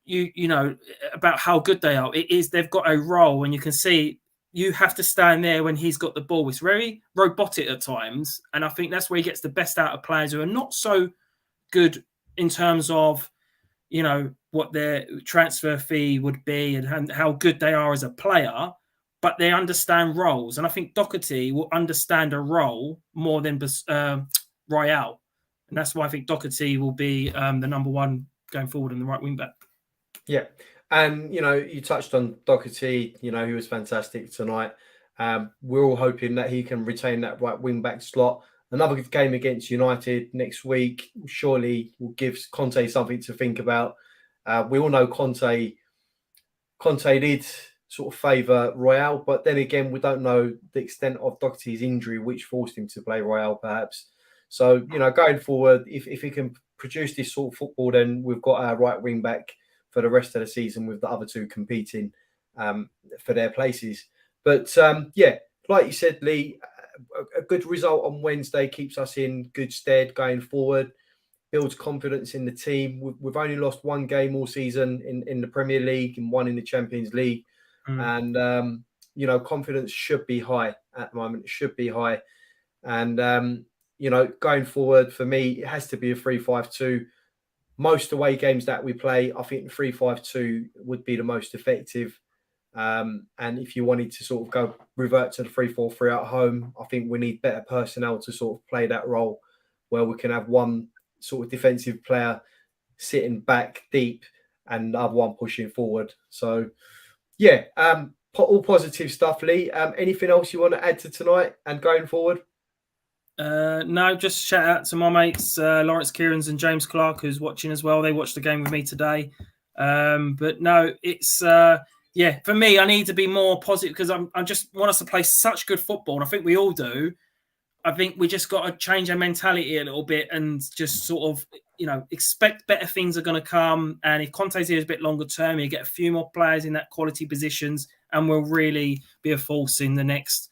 [SPEAKER 5] you know about how good they are. It is they've got a role, and you can see you have to stand there when he's got the ball. It's very robotic at times, and I think that's where he gets the best out of players who are not so good in terms of, you know, what their transfer fee would be and how good they are as a player, but they understand roles. And I think Doherty will understand a role more than Royale. And that's why I think Doherty will be the number 1 going forward in the right wing back.
[SPEAKER 1] Yeah. And, you know, you touched on Doherty, you know, he was fantastic tonight. We're all hoping that he can retain that right wing back slot. Another good game against United next week surely will give Conte something to think about. We all know Conte did sort of favour Royale, but then again, we don't know the extent of Doherty's injury, which forced him to play Royale perhaps. So, you know, going forward, if he can produce this sort of football, then we've got our right wing back for the rest of the season with the other 2 competing for their places. But yeah, like you said, Lee, a good result on Wednesday keeps us in good stead going forward, builds confidence in the team. We've only lost 1 game all season in the Premier League and 1 in the Champions League. And, you know, confidence should be high at the moment. It should be high. And, you know, going forward, for me, it has to be a 3-5-2. Most away games that we play, I think 3-5-2 would be the most effective. And if you wanted to sort of go revert to the 3-4-3 at home, I think we need better personnel to sort of play that role where we can have one sort of defensive player sitting back deep and the other one pushing forward. So, yeah, all positive stuff, Lee. Anything else you want to add to tonight and going forward?
[SPEAKER 5] No, just shout out to my mates Lawrence Kieran's and James Clark, who's watching as well. They watched the game with me today. But no, it's for me, I need to be more positive because I just want us to play such good football, and I think we all do. I think we just got to change our mentality a little bit and just sort of, expect better things are going to come. And if Conte's here is a bit longer term, you get a few more players in that quality positions, and we'll really be a force in the next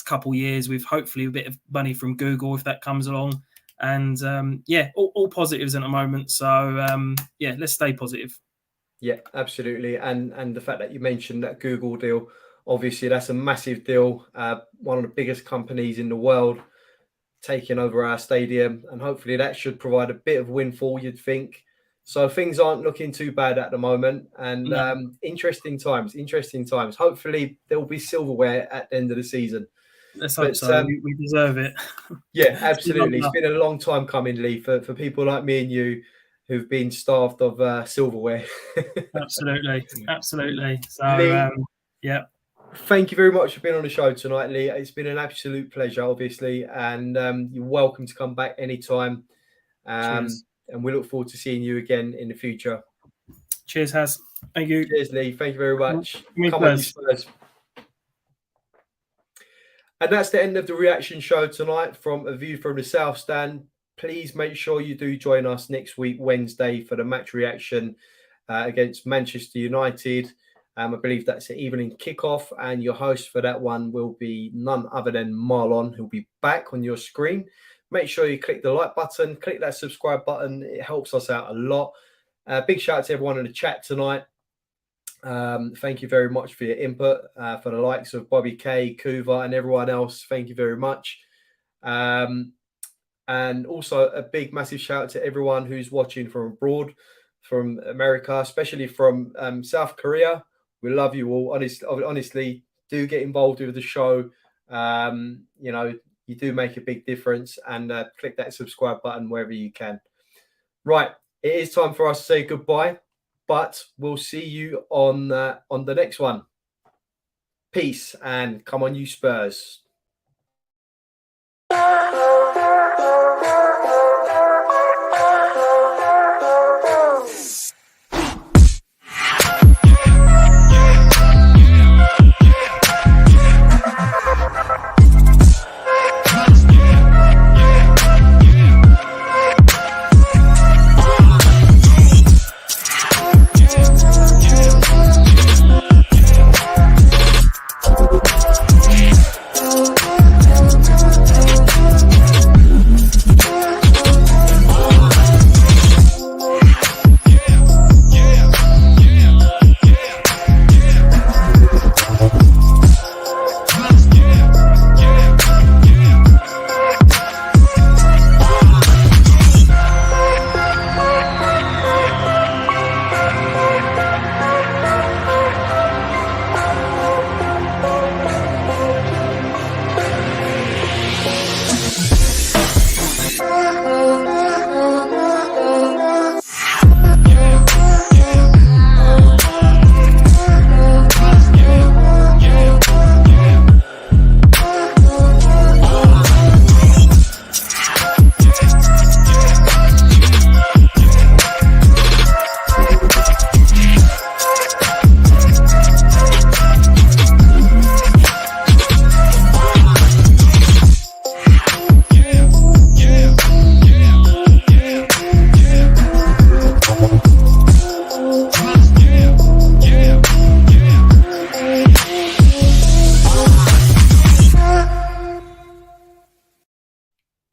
[SPEAKER 5] couple of years with hopefully a bit of money from Google if that comes along. And all positives at the moment. So let's stay positive.
[SPEAKER 1] Yeah, absolutely. And the fact that you mentioned that Google deal, obviously that's a massive deal. One of the biggest companies in the world taking over our stadium, and hopefully that should provide a bit of windfall, you'd think. So things aren't looking too bad at the moment, and interesting times. Hopefully there will be silverware at the end of the season.
[SPEAKER 5] Let's hope so. We deserve it.
[SPEAKER 1] Yeah, absolutely. It's been a long time coming, Lee, for people like me and you who've been starved of silverware.
[SPEAKER 5] Absolutely. So,
[SPEAKER 1] Lee, thank you very much for being on the show tonight, Lee. It's been an absolute pleasure, obviously, and you're welcome to come back anytime. And we look forward to seeing you again in the future.
[SPEAKER 5] Cheers, Haz. Thank you.
[SPEAKER 1] Cheers, Lee. Thank you very much. Come on, you Spurs. And that's the end of the reaction show tonight from A View from the South Stand. Please make sure you do join us next week, Wednesday, for the match reaction against Manchester United. I believe that's an evening kickoff, and your host for that one will be none other than Marlon, who'll be back on your screen. Make sure you click the like button, click that subscribe button. It helps us out a lot. Big shout out to everyone in the chat tonight. Thank you very much for your input, for the likes of Bobby K, Kuva, and everyone else. Thank you very much. And also a big, massive shout out to everyone who's watching from abroad, from America, especially from South Korea. We love you all. Honestly, do get involved with the show. You do make a big difference, and click that subscribe button wherever you can. Right, it is time for us to say goodbye, but we'll see you on the next one. Peace, and come on, you Spurs.